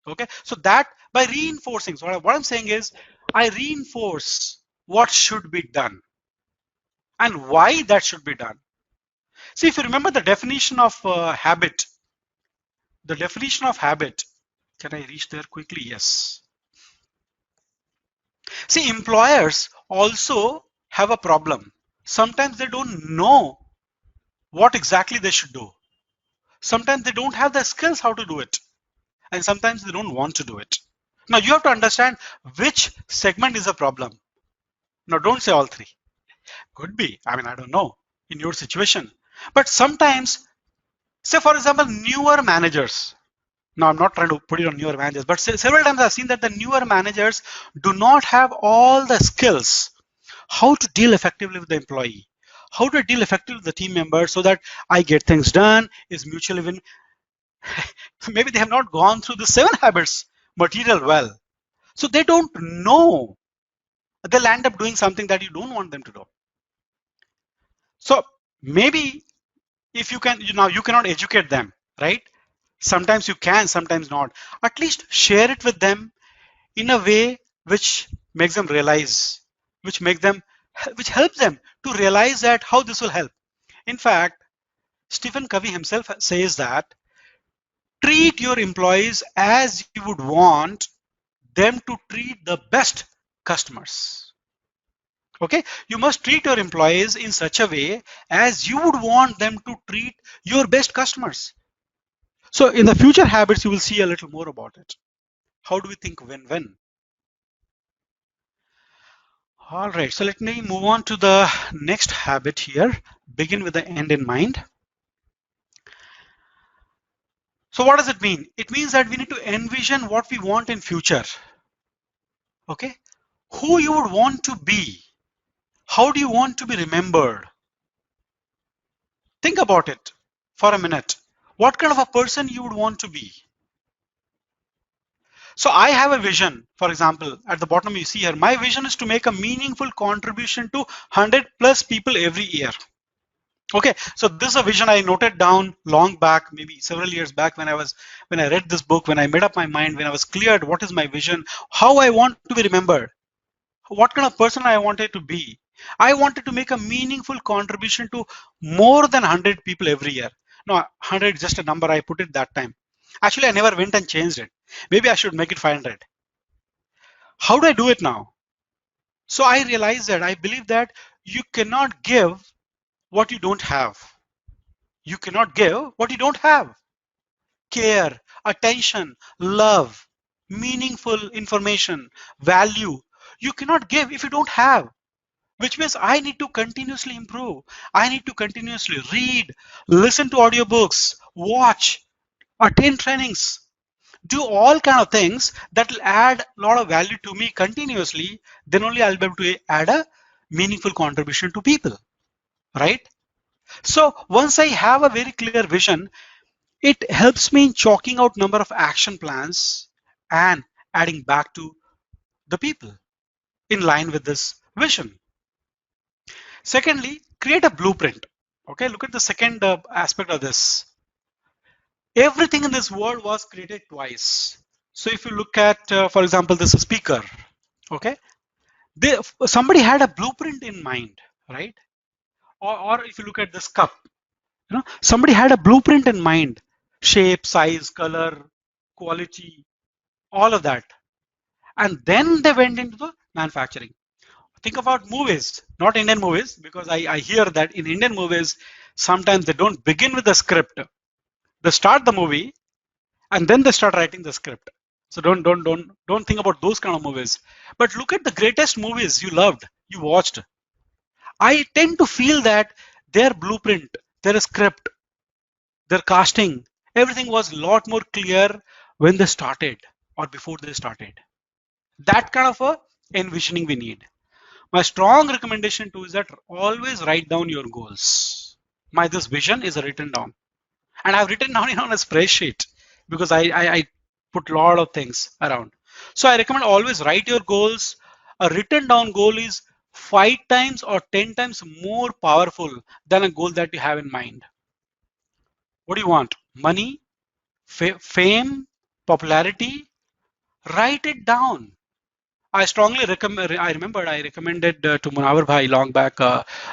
Okay, so that by reinforcing, so what I'm saying is I reinforce what should be done and why that should be done. See, if you remember the definition of habit, can I reach there quickly? Yes. See, employers also have a problem. Sometimes they don't know what exactly they should do. Sometimes they don't have the skills how to do it. And sometimes they don't want to do it. Now you have to understand which segment is a problem. Now don't say all three. Could be, I mean, I don't know in your situation. But sometimes, say for example, newer managers. Now I'm not trying to put it on newer managers, but several times I've seen that the newer managers do not have all the skills how to deal effectively with the employee, how to deal effectively with the team member so that I get things done, is mutual win. Maybe they have not gone through the 7 habits material well. So they don't know. They'll end up doing something that you don't want them to do. So maybe if you can, you cannot educate them, right? Sometimes you can, sometimes not. At least share it with them in a way which makes them realize, which helps them to realize that how this will help. In fact, Stephen Covey himself says that treat your employees as you would want them to treat the best customers. Okay, you must treat your employees in such a way as you would want them to treat your best customers. So in the future habits, you will see a little more about it. How do we think win-win? All right, so let me move on to the next habit here. Begin with the end in mind. So what does it mean? It means that we need to envision what we want in future. Okay, who you would want to be. How do you want to be remembered? Think about it for a minute. What kind of a person you would want to be? So I have a vision, for example, at the bottom you see here, my vision is to make a meaningful contribution to 100 plus people every year. Okay, so this is a vision I noted down long back, maybe several years back when I read this book, when I made up my mind, when I was cleared what is my vision, how I want to be remembered, what kind of person I wanted to be. I wanted to make a meaningful contribution to more than 100 people every year. No, 100 is just a number I put it that time. Actually, I never went and changed it. Maybe I should make it 500. How do I do it now? So I realized that I believe that you cannot give what you don't have. You cannot give what you don't have. Care, attention, love, meaningful information, value. You cannot give if you don't have, which means I need to continuously improve. I need to continuously read, listen to audiobooks, watch, attend trainings, do all kind of things that will add a lot of value to me continuously. Then only I'll be able to add a meaningful contribution to people, right? So once I have a very clear vision, it helps me in chalking out number of action plans and adding back to the people in line with this vision. Secondly, create a blueprint. Okay, look at the second aspect of this. Everything in this world was created twice. So if you look at, for example, this speaker, okay, somebody had a blueprint in mind, right? Or if you look at this cup, somebody had a blueprint in mind, shape, size, color, quality, all of that. And then they went into the manufacturing. Think about movies, not Indian movies, because I hear that in Indian movies, sometimes they don't begin with the script. They start the movie and then they start writing the script. So don't think about those kind of movies. But look at the greatest movies you loved, you watched. I tend to feel that their blueprint, their script, their casting, everything was a lot more clear when they started or before they started. That kind of a envisioning we need. My strong recommendation too is that always write down your goals. This vision is written down, and I've written down it on a spreadsheet because I put a lot of things around. So I recommend always write your goals. A written down goal is 5 times or 10 times more powerful than a goal that you have in mind. What do you want? Money, fame, popularity? Write it down. I strongly recommend. I remembered I recommended to Munawar Bhai long back,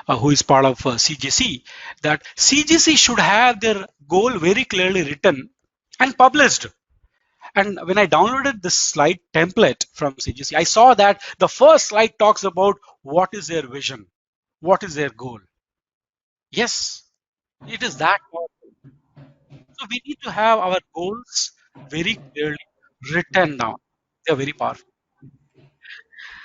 who is part of CGC, that CGC should have their goal very clearly written and published. And when I downloaded this slide template from CGC, I saw that the first slide talks about what is their vision, what is their goal. Yes, it is that powerful. So we need to have our goals very clearly written down. They are very powerful.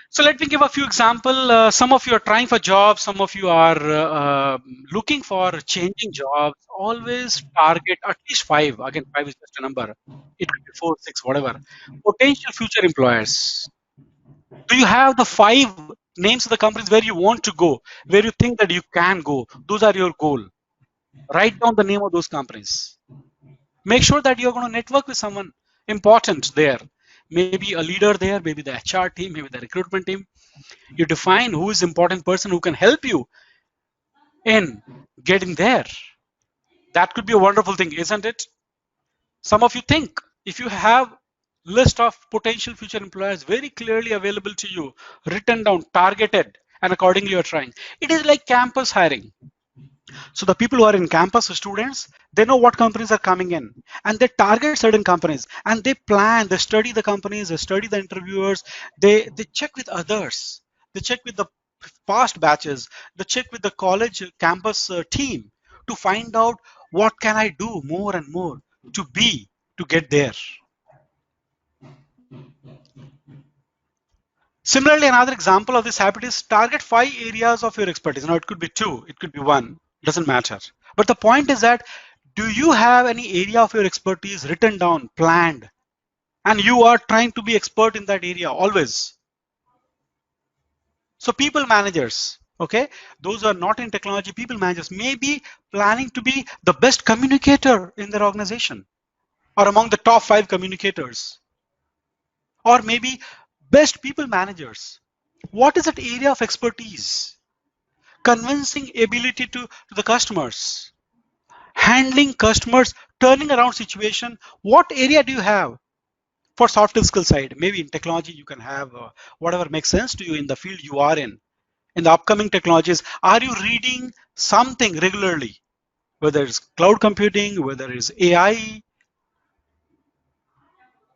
So let me give a few examples. Some of you are trying for jobs. Some of you are looking for changing jobs. Always target at least 5. Again, 5 is just a number. It could be 4, 6, whatever. Potential future employers. Do you have the 5 names of the companies where you want to go, where you think that you can go? Those are your goal. Write down the name of those companies. Make sure that you're going to network with someone important there. Maybe a leader there, maybe the HR team, maybe the recruitment team. You define who is important person who can help you in getting there. That could be a wonderful thing, isn't it? Some of you think if you have list of potential future employers very clearly available to you, written down, targeted, and accordingly you're trying. It is like campus hiring. So the people who are in campus, students, they know what companies are coming in and they target certain companies and they plan, they study the companies, they study the interviewers, they check with others, they check with the past batches, they check with the college campus team to find out what can I do more and more to get there. Similarly, another example of this habit is target 5 areas of your expertise. Now, it could be 2, it could be 1, doesn't matter. But the point is that, do you have any area of your expertise written down, planned, and you are trying to be expert in that area always? So people managers, Okay, those who are not in technology, people managers may be planning to be the best communicator in their organization or among the top 5 communicators, or maybe best people managers. What is that area of expertise? Convincing ability to the customers, handling customers, turning around situation. What area do you have for soft skill side? Maybe in technology you can have whatever makes sense to you in the field you are in the upcoming technologies. Are you reading something regularly, whether it's cloud computing, whether it's AI,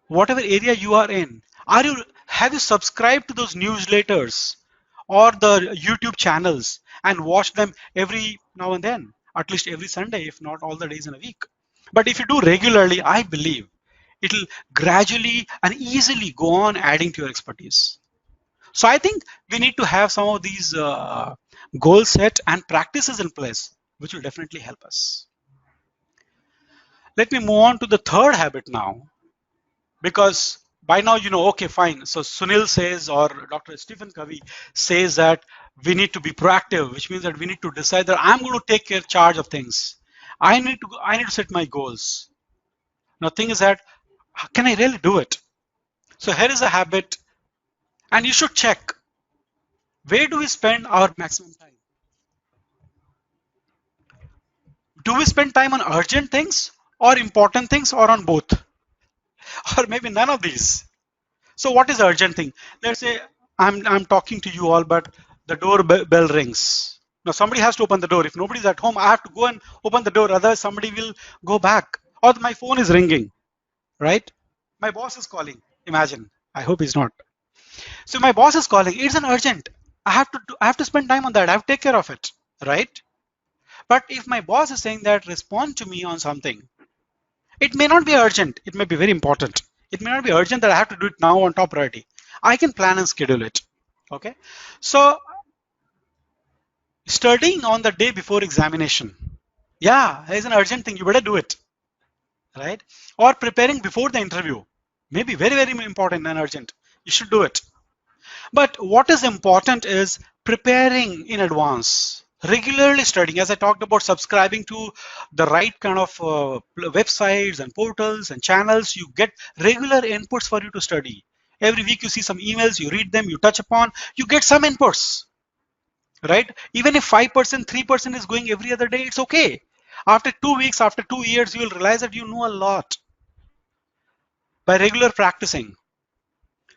whatever area you are in? Have you subscribed to those newsletters or the YouTube channels and watch them every now and then, at least every Sunday, if not all the days in a week? But if you do regularly, I believe it'll gradually and easily go on adding to your expertise. So I think we need to have some of these goal set and practices in place, which will definitely help us. Let me move on to the third habit now, because by now you know, okay, fine. So Sunil says, or Dr. Stephen Covey says that we need to be proactive, which means that we need to decide that I'm going to take charge of things. I need to set my goals. Now, thing is that, can I really do it? So here is a habit, and you should check, where do we spend our maximum time? Do we spend time on urgent things or important things, or on both? Or maybe none of these. So what is urgent thing? Let's say I'm talking to you all, but the doorbell rings. Now somebody has to open the door. If nobody's at home, I have to go and open the door. Otherwise somebody will go back. Or my phone is ringing, right? My boss is calling. Imagine. I hope he's not. So my boss is calling. It's an urgent. I have to spend time on that. I have to take care of it, right? But if my boss is saying that respond to me on something, it may not be urgent. It may be very important. It may not be urgent that I have to do it now on top priority. I can plan and schedule it. Okay. So studying on the day before examination. Yeah, it's an urgent thing. You better do it. Right? Or preparing before the interview. Maybe very, very important and urgent. You should do it. But what is important is preparing in advance, regularly studying. As I talked about, subscribing to the right kind of websites and portals and channels. You get regular inputs for you to study. Every week you see some emails, you read them, you touch upon, you get some inputs, right? Even if 5%, 3% is going every other day, it's okay. After 2 weeks, after 2 years, you will realize that you know a lot by regular practicing.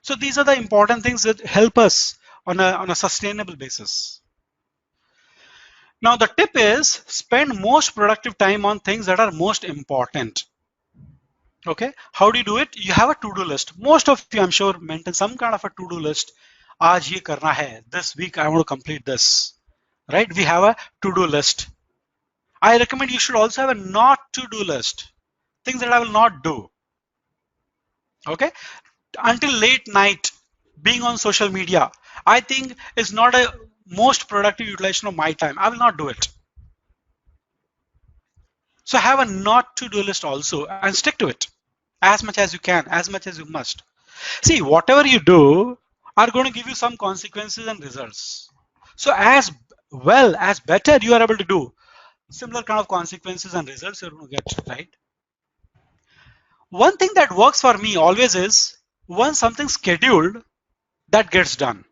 So these are the important things that help us on a sustainable basis. Now the tip is spend most productive time on things that are most important. Okay, how do you do it? You have a to-do list. Most of you, I'm sure, maintain some kind of a to-do list. Aaj ye karna hai. This week I want to complete this. Right? We have a to-do list. I recommend you should also have a not to-do list. Things that I will not do. Okay? Until late night, being on social media, I think is not a most productive utilization of my time. I will not do it. So have a not to do list also and stick to it as much as you can, as much as you must. See, whatever you do are going to give you some consequences and results. So as well as better you are able to do, similar kind of consequences and results you're going to get, right? One thing that works for me always is once something's scheduled, that gets done.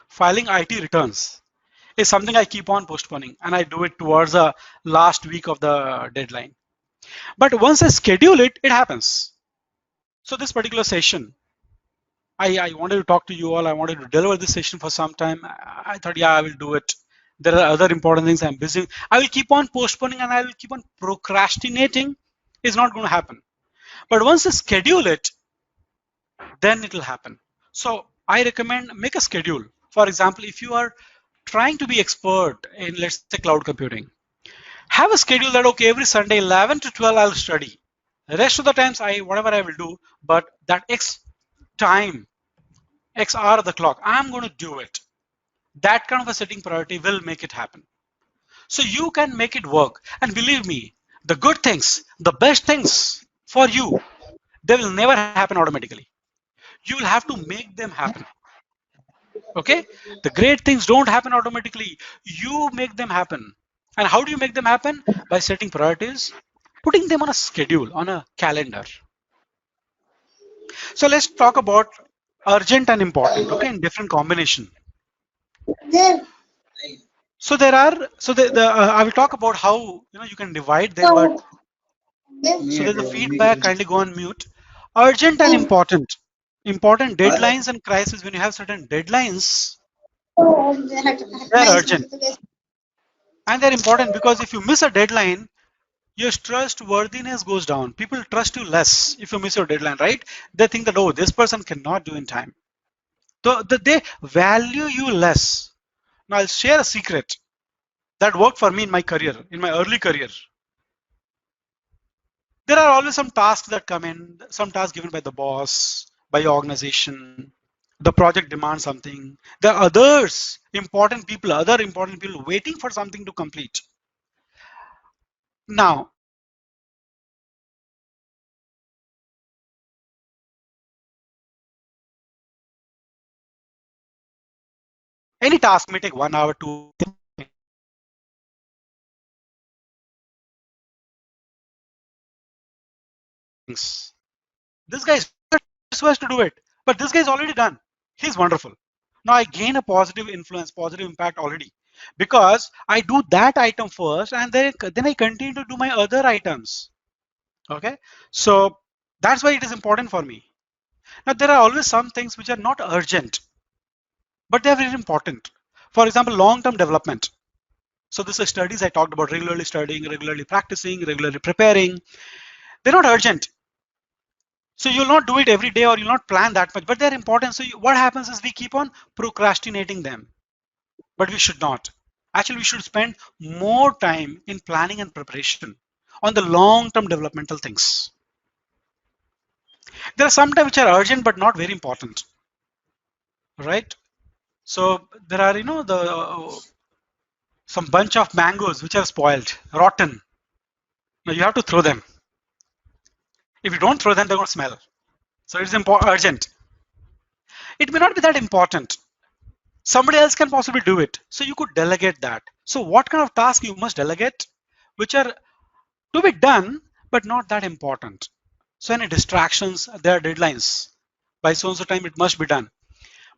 Filing IT returns is something I keep on postponing, and I do it towards the last week of the deadline. But once I schedule it, it happens. So this particular session, I wanted to talk to you all. I wanted to deliver this session for some time. I thought, yeah, I will do it. There are other important things I'm busy. I will keep on postponing and I will keep on procrastinating. It's not going to happen. But once I schedule it, then it will happen. So I recommend make a schedule. For example, if you are trying to be expert in, let's say, cloud computing, have a schedule that, okay, every Sunday 11 to 12 I'll study. The rest of the times whatever I will do, but that X time, X hour of the clock, I'm going to do it. That kind of a setting priority will make it happen. So you can make it work. And believe me, the good things, the best things for you, they will never happen automatically. You will have to make them happen. Okay, the great things don't happen automatically. You make them happen. And how do you make them happen? By setting priorities, putting them on a schedule, on a calendar. So let's talk about urgent and important, okay, in different combination. So there are, so I will talk about how, you can divide them, but so there's a feedback, kindly go on mute. Urgent and important. Important deadlines and crisis. When you have certain deadlines, they're urgent. And they're important because if you miss a deadline, your trustworthiness goes down. People trust you less if you miss your deadline, right? They think that, oh, this person cannot do in time. So they value you less. Now I'll share a secret that worked for me in my career, in my early career. There are always some tasks that come in, some tasks given by the boss, by your organization. The project demands something. There are other important people waiting for something to complete. Now, any task may take 1 hour, 2 things. This guy is supposed to do it, but this guy is already done. He's wonderful. Now I gain a positive influence, positive impact already because I do that item first and then I continue to do my other items. Okay, so that's why it is important for me. Now there are always some things which are not urgent, but they are very important. For example, long-term development. So this is studies I talked about, regularly studying, regularly practicing, regularly preparing. They're not urgent. So you'll not do it every day or you'll not plan that much, but they're important. So what happens is we keep on procrastinating them, but we should not. Actually, we should spend more time in planning and preparation on the long-term developmental things. There are some which are urgent but not very important, right? So there are, some bunch of mangoes which are spoiled, rotten. Now you have to throw them. If you don't throw them, they're going to smell. So it's urgent. It may not be that important. Somebody else can possibly do it. So you could delegate that. So what kind of task you must delegate, which are to be done, but not that important. So any distractions, there are deadlines. By so and so time, it must be done.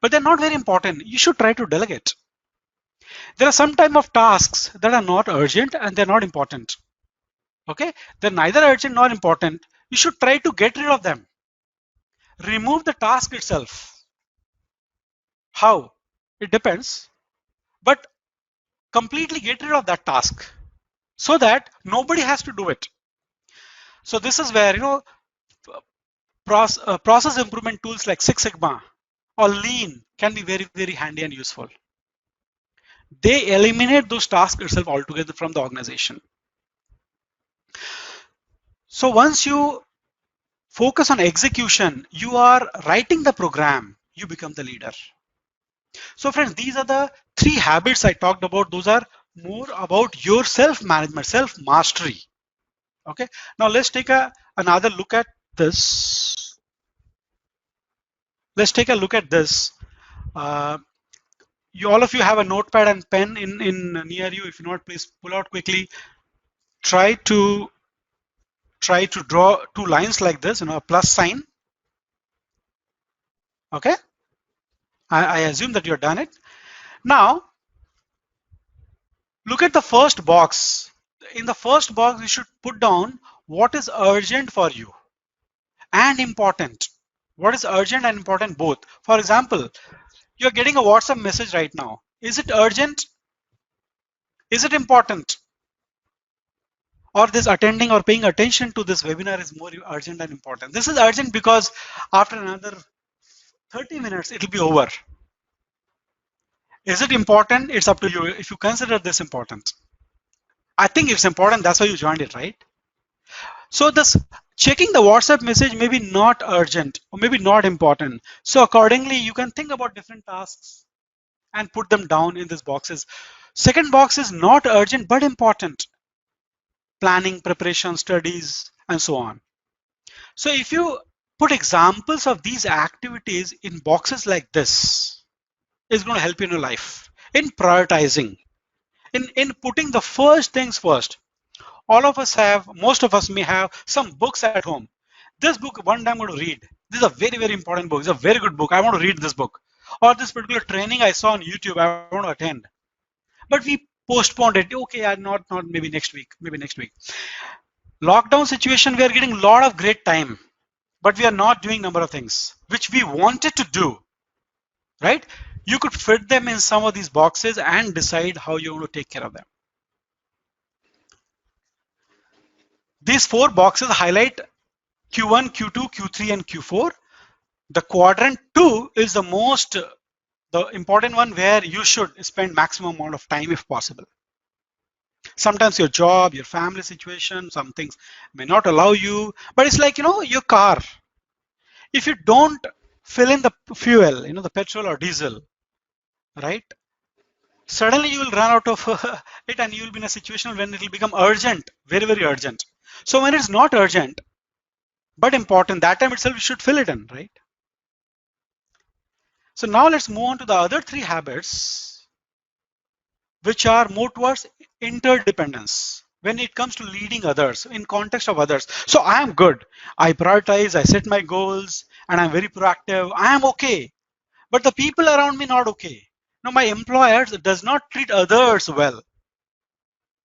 But they're not very important. You should try to delegate. There are some type of tasks that are not urgent and they're not important. Okay, they're neither urgent nor important. You should try to get rid of them. Remove the task itself. How? It depends. But completely get rid of that task so that nobody has to do it. So this is where, process improvement tools like Six Sigma or Lean can be very, very handy and useful. They eliminate those tasks itself altogether from the organization. So once you focus on execution, you are writing the program, you become the leader. So friends, these are the 3 habits I talked about. Those are more about your self-management, self-mastery. Okay, now let's take another look at this. Let's take a look at this. All of you have a notepad and pen in near you. If not, please pull out quickly. Try to draw 2 lines like this, a plus sign. Okay, I assume that you've done it. Now look at the first box. In the first box, you should put down what is urgent for you and important. What is urgent and important both? For example, you're getting a WhatsApp message right now. Is it urgent? Is it important? Or this attending or paying attention to this webinar is more urgent and important. This is urgent because after another 30 minutes, it'll be over. Is it important? It's up to you if you consider this important. I think it's important, that's why you joined it, right? So this checking the WhatsApp message may be not urgent or maybe not important. So accordingly, you can think about different tasks and put them down in these boxes. Second box is not urgent but important. Planning, preparation, studies, and so on. So if you put examples of these activities in boxes like this, is going to help you in your life in prioritizing, in putting the first things first. All of us have, most of us may have some books at home. This book, one day I'm going to read. This is a very, very important book. It's a very good book. I want to read this book. Or this particular training I saw on YouTube, I want to attend. But we postponed it. Okay, not maybe next week, maybe next week. Lockdown situation, we are getting a lot of great time, but we are not doing number of things which we wanted to do, right? You could fit them in some of these boxes and decide how you want to take care of them. These 4 boxes highlight Q1, Q2, Q3, and Q4. The quadrant 2 is the important one where you should spend maximum amount of time if possible. Sometimes your job, your family situation, some things may not allow you, but it's like, your car. If you don't fill in the fuel, the petrol or diesel, right? Suddenly you will run out of it and you will be in a situation when it will become urgent, very, very urgent. So when it's not urgent, but important, that time itself you should fill it in, right? So now let's move on to the other 3 habits, which are more towards interdependence when it comes to leading others in context of others. So I am good. I prioritize, I set my goals, and I'm very proactive. I am okay. But the people around me not okay. Now my employer does not treat others well.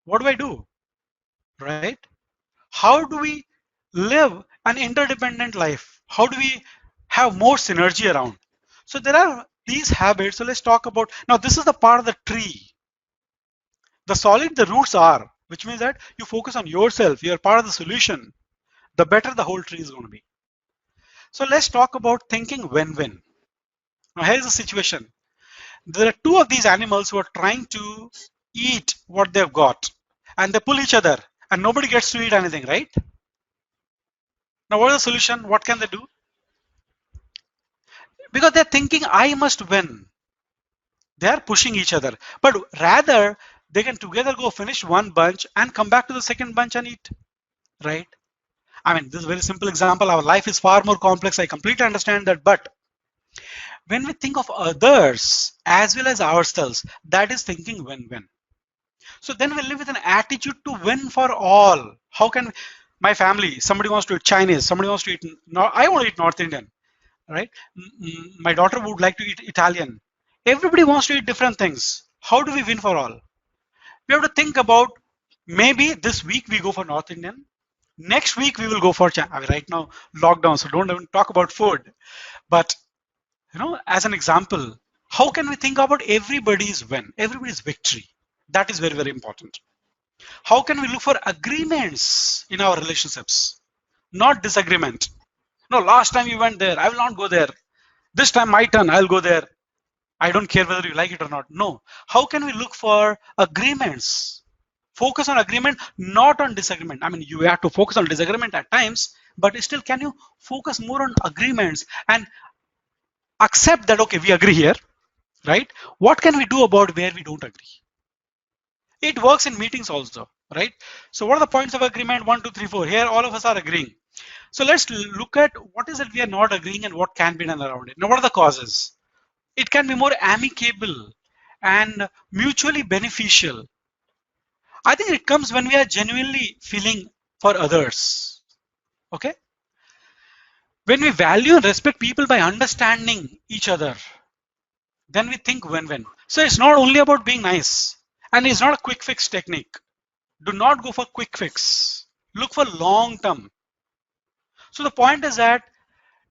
What do? Right? How do we live an interdependent life? How do we have more synergy around? So there are these habits. So let's talk about, now this is the part of the tree. The solid the roots are, which means that you focus on yourself, you're part of the solution, the better the whole tree is going to be. So let's talk about thinking win-win. Now here's the situation. There are 2 of these animals who are trying to eat what they've got, and they pull each other and nobody gets to eat anything, right? Now what is the solution? What can they do? Because they're thinking I must win. They are pushing each other, but rather they can together go finish one bunch and come back to the second bunch and eat, right? I mean, this is a very simple example. Our life is far more complex. I completely understand that. But when we think of others as well as ourselves, that is thinking win-win. So then we live with an attitude to win for all. How can my family, somebody wants to eat Chinese, somebody wants to eat, I want to eat North Indian, right? My daughter would like to eat Italian. Everybody wants to eat different things. How do we win for all? We have to think about, maybe this week we go for North Indian. Next week we will go for China. I mean, right now, lockdown, so don't even talk about food. But, as an example, how can we think about everybody's win, everybody's victory? That is very, very important. How can we look for agreements in our relationships, not disagreement? No, last time you went there, I will not go there. This time my turn, I'll go there. I don't care whether you like it or not. No. How can we look for agreements? Focus on agreement, not on disagreement. I mean, you have to focus on disagreement at times, but still, can you focus more on agreements and accept that, okay, we agree here, right? What can we do about where we don't agree? It works in meetings also, right? So what are the points of agreement? 1, 2, 3, 4. Here, all of us are agreeing. So let's look at what is it we are not agreeing and what can be done around it. Now, what are the causes? It can be more amicable and mutually beneficial. I think it comes when we are genuinely feeling for others. Okay? When we value and respect people by understanding each other, then we think win-win. So it's not only about being nice, and it's not a quick fix technique. Do not go for quick fix. Look for long term. So the point is that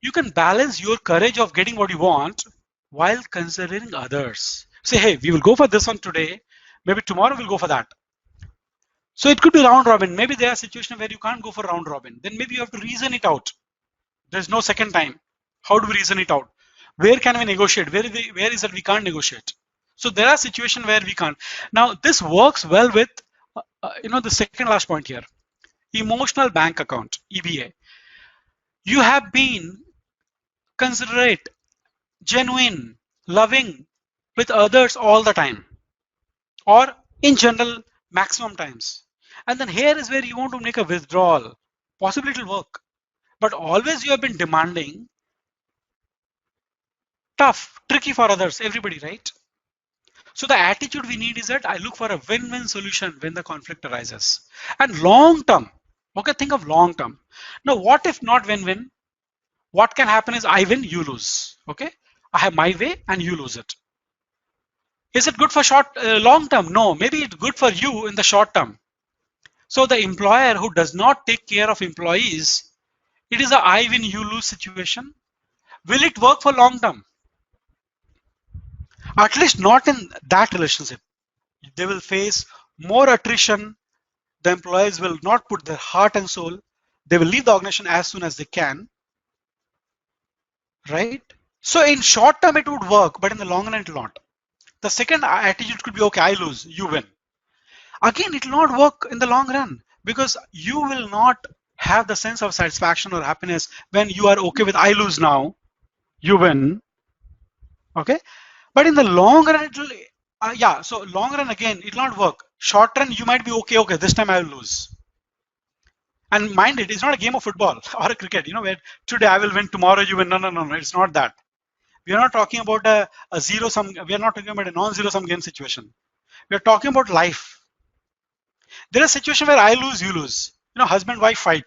you can balance your courage of getting what you want while considering others. Say, hey, we will go for this one today. Maybe tomorrow we'll go for that. So it could be round robin. Maybe there are situations where you can't go for round robin. Then maybe you have to reason it out. There's no second time. How do we reason it out? Where can we negotiate? Where is it we can't negotiate? So there are situations where we can't. Now this works well with, the second last point here. Emotional bank account, EBA. You have been considerate, genuine, loving with others all the time, or in general, maximum times. And then here is where you want to make a withdrawal. Possibly it will work, but always you have been demanding tough, tricky for others, everybody, right? So the attitude we need is that I look for a win-win solution when the conflict arises. And long term, okay, think of long term. Now, what if not win-win? What can happen is I win, you lose, okay? I have my way and you lose it. Is it good for long term? No, maybe it's good for you in the short term. So the employer who does not take care of employees, it is a I win, you lose situation. Will it work for long term? At least not in that relationship. They will face more attrition. The employees will not put their heart and soul. They will leave the organization as soon as they can, right? So in short term, it would work, but in the long run, it will not. The second attitude could be, okay, I lose, you win. Again, it will not work in the long run because you will not have the sense of satisfaction or happiness when you are okay with I lose now, you win, okay? But in the long run, it will, yeah, so long run again, it will not work. Short run, you might be okay, this time I will lose. And mind it, it's not a game of football or a cricket, you know, where today I will win, tomorrow you win. No, it's not that. We are not talking about a zero sum, we are not talking about a non-zero sum game situation. We are talking about life. There is a situation where I lose, you lose. You know, husband, wife fight.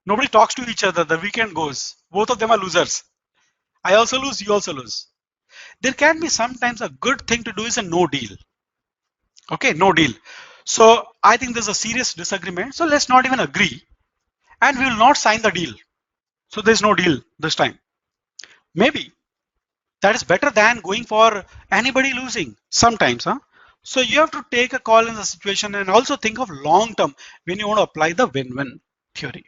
Nobody talks to each other. The weekend goes. Both of them are losers. I also lose, you also lose. There can be sometimes a good thing to do is a no deal. Okay, no deal. So I think there's a serious disagreement. So let's not even agree. And we will not sign the deal. So there's no deal this time. Maybe that is better than going for anybody losing sometimes. So you have to take a call in the situation and also think of long term when you want to apply the win-win theory.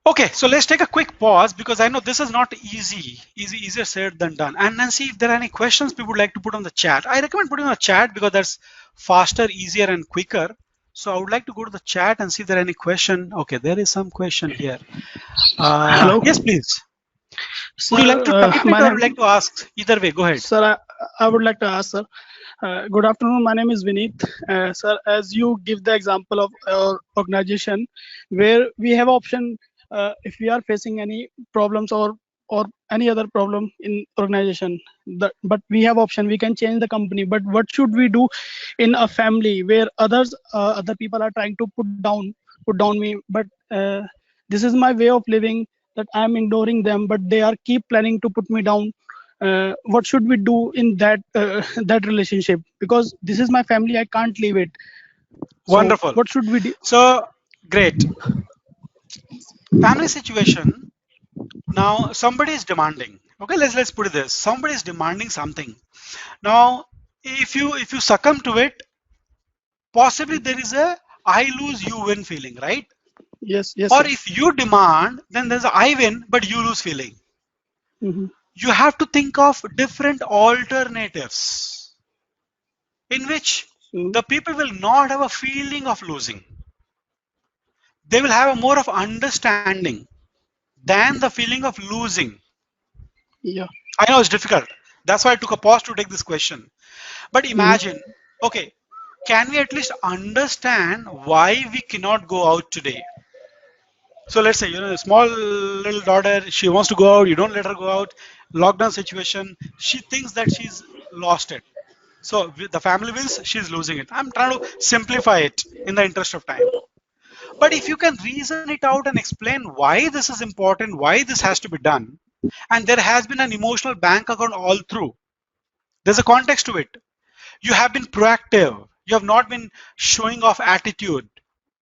Okay, so let's take a quick pause because I know this is not easier said than done. And then see if there are any questions people would like to put on the chat. I recommend putting on the chat because that's faster, easier, and quicker. So I would like to go to the chat and see if there are any question. Okay, there is some question here. Hello. Yes, please. Sir, Would you like to type it my or name, would like to ask? Either way, go ahead. sir, I would like to ask, sir. Good afternoon. My name is Vineet. Sir, as you give the example of our organization, where we have option if we are facing any problems or any other problem in organization, but we have option we can change the company. But what should we do in a family where other people are trying to put down me, but this is my way of living that I am ignoring them, but they are keep planning to put me down. What should we do in that that relationship? Because this is my family, I can't leave it. Wonderful. So what should we do? So great. Family situation. Now somebody is demanding. Okay, let's put it this. Somebody is demanding something. Now, if you succumb to it, possibly there is a I lose, you win feeling, right? Yes, Or sir. if you demand, then there's a I win, but you lose feeling. You have to think of different alternatives in which the people will not have a feeling of losing. They will have a more of understanding than the feeling of losing. Yeah. I know it's difficult. That's why I took a pause to take this question. But imagine, okay, can we at least understand why we cannot go out today? So let's say, a small little daughter, she wants to go out, you don't let her go out, lockdown situation, she thinks that she's lost it. So the family wins, she's losing it. I'm trying to simplify it in the interest of time. But if you can reason it out and explain why this is important, why this has to be done, and there has been an emotional bank account all through, there's a context to it. You have been proactive. You have not been showing off attitude,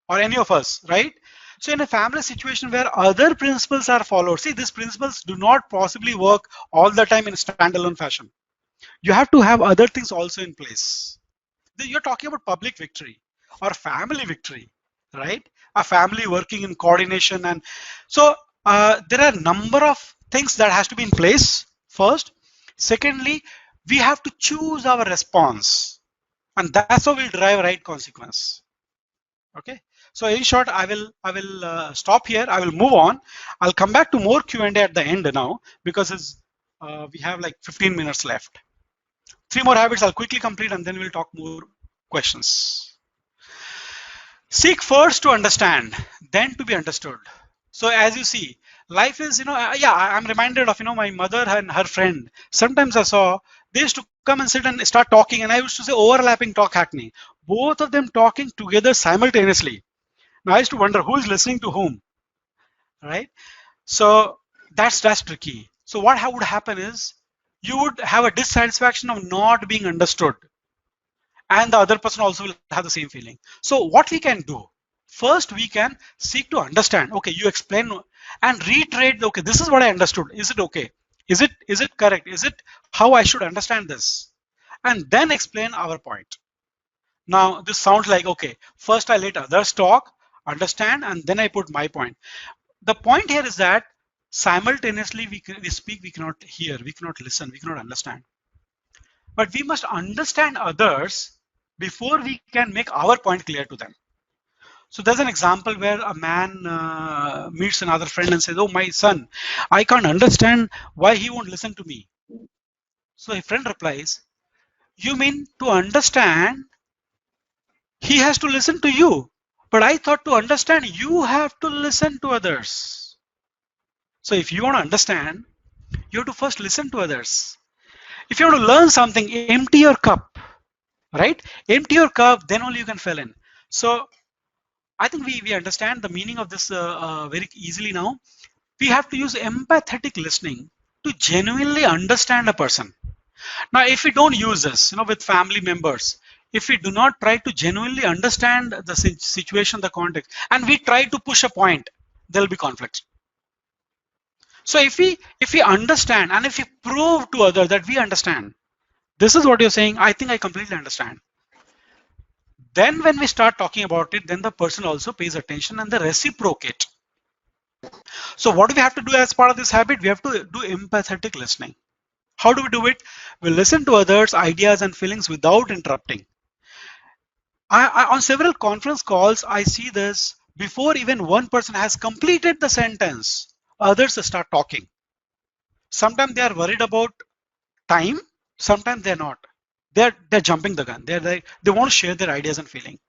or any of us, right? So in a family situation where other principles are followed, see, these principles do not possibly work all the time in standalone fashion. You have to have other things also in place. You're talking about public victory or family victory, right? A family working in coordination. And so there are a number of things that has to be in place first. Secondly, we have to choose our response, and that's how we'll drive right consequence. Okay, so in short, I will stop here. I will move on. I'll come back to more Q&A at the end now because we have like 15 minutes left. 3 more habits I'll quickly complete and then we'll talk more questions. Seek first to understand, then to be understood. So as you see, Life is, yeah, I'm reminded of, my mother and her friend. Sometimes I saw they used to come and sit and start talking, and I used to say overlapping talk happening. Both of them talking together simultaneously. Now I used to wonder who is listening to whom, right? So that's tricky. So what would happen is you would have a dissatisfaction of not being understood, and the other person also will have the same feeling. So what we can do, first we can seek to understand. Okay, you explain and reiterate. Okay, this is what I understood. Is it okay? Is it correct? Is it how I should understand this? And then explain our point. Now this sounds like, okay, first I let others talk, understand, and then I put my point. The point here is that simultaneously we speak, we cannot hear, we cannot listen, we cannot understand. But we must understand others before we can make our point clear to them. So there's an example where a man meets another friend and says, oh, my son, I can't understand why he won't listen to me. So a friend replies, you mean to understand, he has to listen to you. But I thought to understand, you have to listen to others. So if you want to understand, you have to first listen to others. If you want to learn something, empty your cup, right? Empty your cup, then only you can fill in. So I think we understand the meaning of this very easily now. We have to use empathetic listening to genuinely understand a person. Now, if we don't use this, with family members, if we do not try to genuinely understand the situation, the context, and we try to push a point, there will be conflict. So if we understand and if we prove to others that we understand, this is what you're saying, I think I completely understand. Then when we start talking about it, then the person also pays attention and they reciprocate. So what do we have to do as part of this habit? We have to do empathetic listening. How do we do it? We listen to others' ideas and feelings without interrupting. On several conference calls, I see this. Before even one person has completed the sentence, others start talking. Sometimes they are worried about time, sometimes they're not. They're jumping the gun. They want to share their ideas and feeling.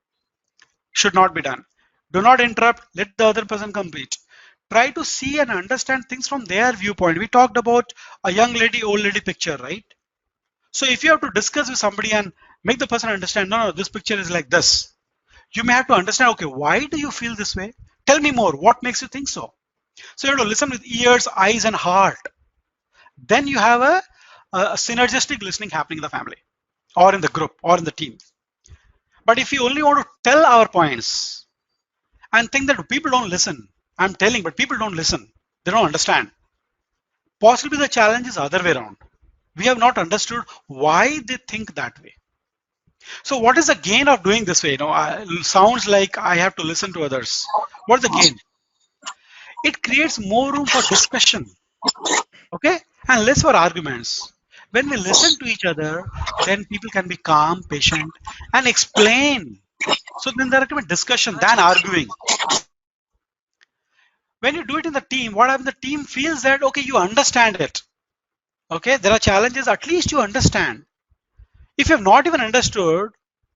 Should not be done. Do not interrupt. Let the other person complete. Try to see and understand things from their viewpoint. We talked about a young lady, old lady picture, right? So if you have to discuss with somebody and make the person understand, no, this picture is like this. You may have to understand, okay, why do you feel this way? Tell me more. What makes you think so? So you have to listen with ears, eyes, and heart. Then you have a synergistic listening happening in the family or in the group or in the team. But if you only want to tell our points and think that people don't listen, I'm telling, but people don't listen, they don't understand. Possibly the challenge is other way around. We have not understood why they think that way. So what is the gain of doing this way? It sounds like I have to listen to others. What is the gain? It creates more room for discussion, okay, and less for arguments. When we listen to each other, then people can be calm, patient, and explain. So then there can be discussion than arguing. When you do it in the team, what happens? The team feels that, okay, you understand it. Okay, there are challenges, at least you understand. If you have not even understood,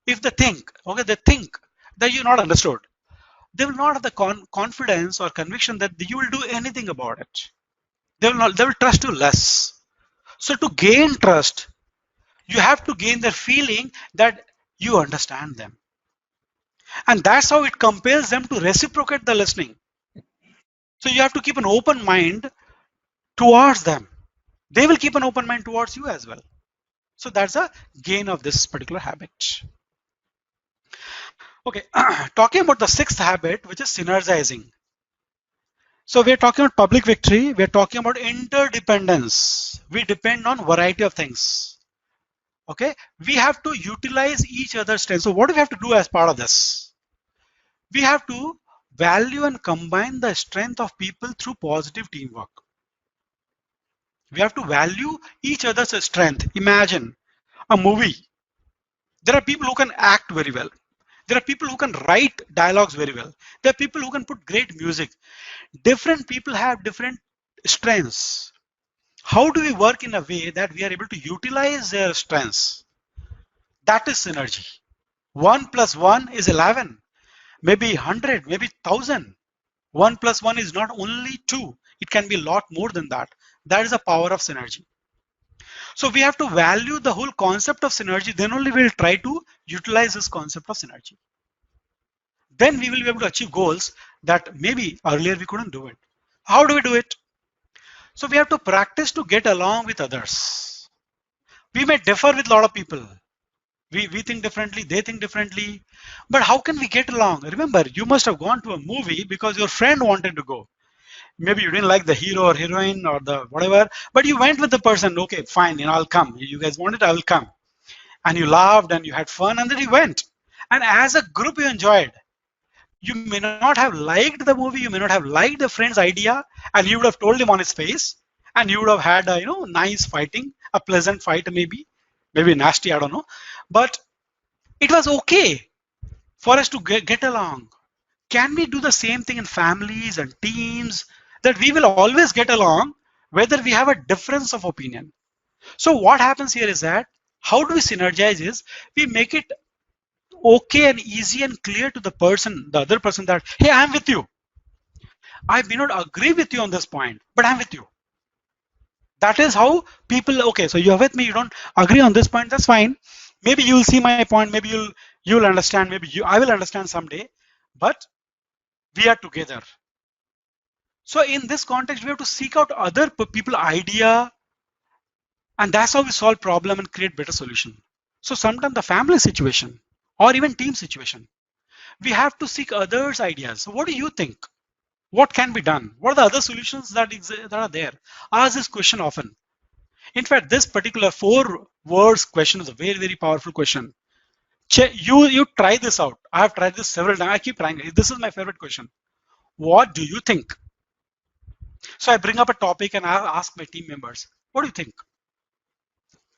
if they think that you're not understood, they will not have the confidence or conviction that you will do anything about it. They will trust you less. So to gain trust, you have to gain their feeling that you understand them. And that's how it compels them to reciprocate the listening. So you have to keep an open mind towards them. They will keep an open mind towards you as well. So that's a gain of this particular habit. Okay, talking about the sixth habit, which is synergizing. So we're talking about public victory. We're talking about interdependence. We depend on variety of things. Okay, we have to utilize each other's strengths. So what do we have to do as part of this? We have to value and combine the strength of people through positive teamwork. We have to value each other's strength. Imagine a movie. There are people who can act very well. There are people who can write dialogues very well. There are people who can put great music. Different people have different strengths. How do we work in a way that we are able to utilize their strengths? That is synergy. 1 plus 1 is 11, maybe 100, maybe 1000. 1 plus 1 is not only 2, It can be a lot more than that. That is the power of synergy. So we have to value the whole concept of synergy, then only we'll try to utilize this concept of synergy. Then we will be able to achieve goals that maybe earlier we couldn't do it. How do we do it? So we have to practice to get along with others. We may differ with a lot of people. We think differently, they think differently. But how can we get along? Remember, you must have gone to a movie because your friend wanted to go. Maybe you didn't like the hero or heroine or the whatever, but you went with the person. Okay, fine, I'll come. You guys want it, I will come. And you laughed and you had fun and then you went. And as a group, you enjoyed. You may not have liked the movie, you may not have liked the friend's idea, and you would have told him on his face, and you would have had a nice fighting, a pleasant fight, maybe nasty, I don't know. But it was okay for us to get along. Can we do the same thing in families and teams, that we will always get along whether we have a difference of opinion? So what happens here is that how do we synergize is we make it okay and easy and clear to the other person that, hey, I'm with you. I may not agree with you on this point, but I'm with you. That is how people, okay, so you're with me, you don't agree on this point, that's fine. Maybe you'll see my point, maybe you'll understand, maybe I will understand someday, but we are together. So in this context, we have to seek out other people idea, and that's how we solve problem and create better solution. So sometimes the family situation or even team situation, we have to seek others' ideas. So what do you think? What can be done? What are the other solutions that are there? Ask this question often. In fact, this particular 4 words question is a very, very powerful question. You try this out. I have tried this several times. I keep trying it. This is my favorite question. What do you think? So I bring up a topic and I ask my team members, what do you think?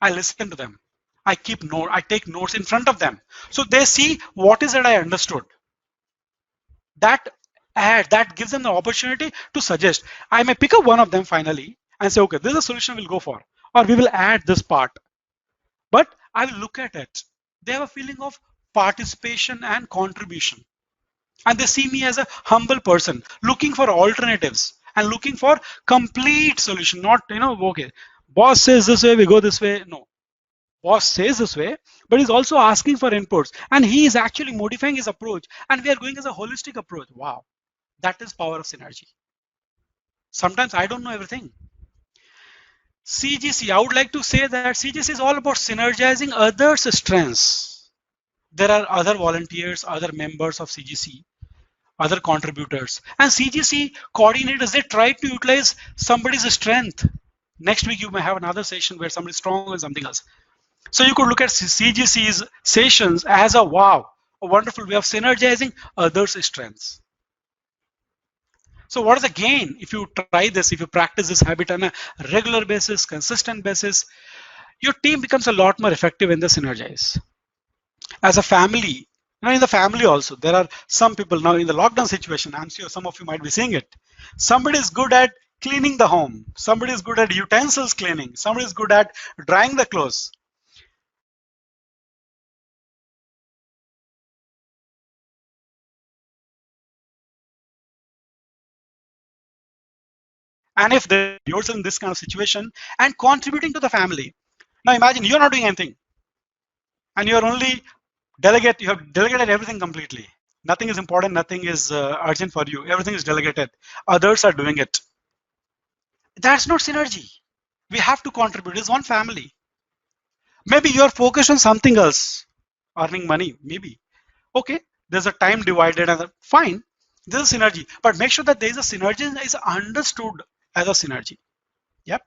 I listen to them. I take notes in front of them. So they see what is it I understood. That gives them the opportunity to suggest. I may pick up one of them finally and say, okay, this is a solution we'll go for, or we will add this part. But I will look at it. They have a feeling of participation and contribution. And they see me as a humble person looking for alternatives and looking for complete solution, not, okay, boss says this way, we go this way. No, boss says this way, but he's also asking for inputs and he is actually modifying his approach, and we are going as a holistic approach. Wow, that is power of synergy. Sometimes I don't know everything. CGC, I would like to say that CGC is all about synergizing others' strengths. There are other volunteers, other members of CGC, other contributors, and CGC coordinators, they try to utilize somebody's strength. Next week you may have another session where somebody's strong and something else. So you could look at CGC's sessions as a wonderful way of synergizing others' strengths. So what is the gain if you try this, if you practice this habit on a regular basis, consistent basis? Your team becomes a lot more effective in the synergize. As a family, in the family also, there are some people now in the lockdown situation, I'm sure some of you might be seeing it. Somebody is good at cleaning the home. Somebody is good at utensils cleaning. Somebody is good at drying the clothes. And if they're yourself in this kind of situation and contributing to the family. Now imagine you're not doing anything and you're only you have delegated everything completely. Nothing is important, nothing is urgent for you. Everything is delegated. Others are doing it. That's not synergy. We have to contribute. It's one family. Maybe you're focused on something else, earning money, maybe. Okay, there's a time divided and fine. This is synergy, but make sure that there is a synergy and is understood as a synergy. Yep.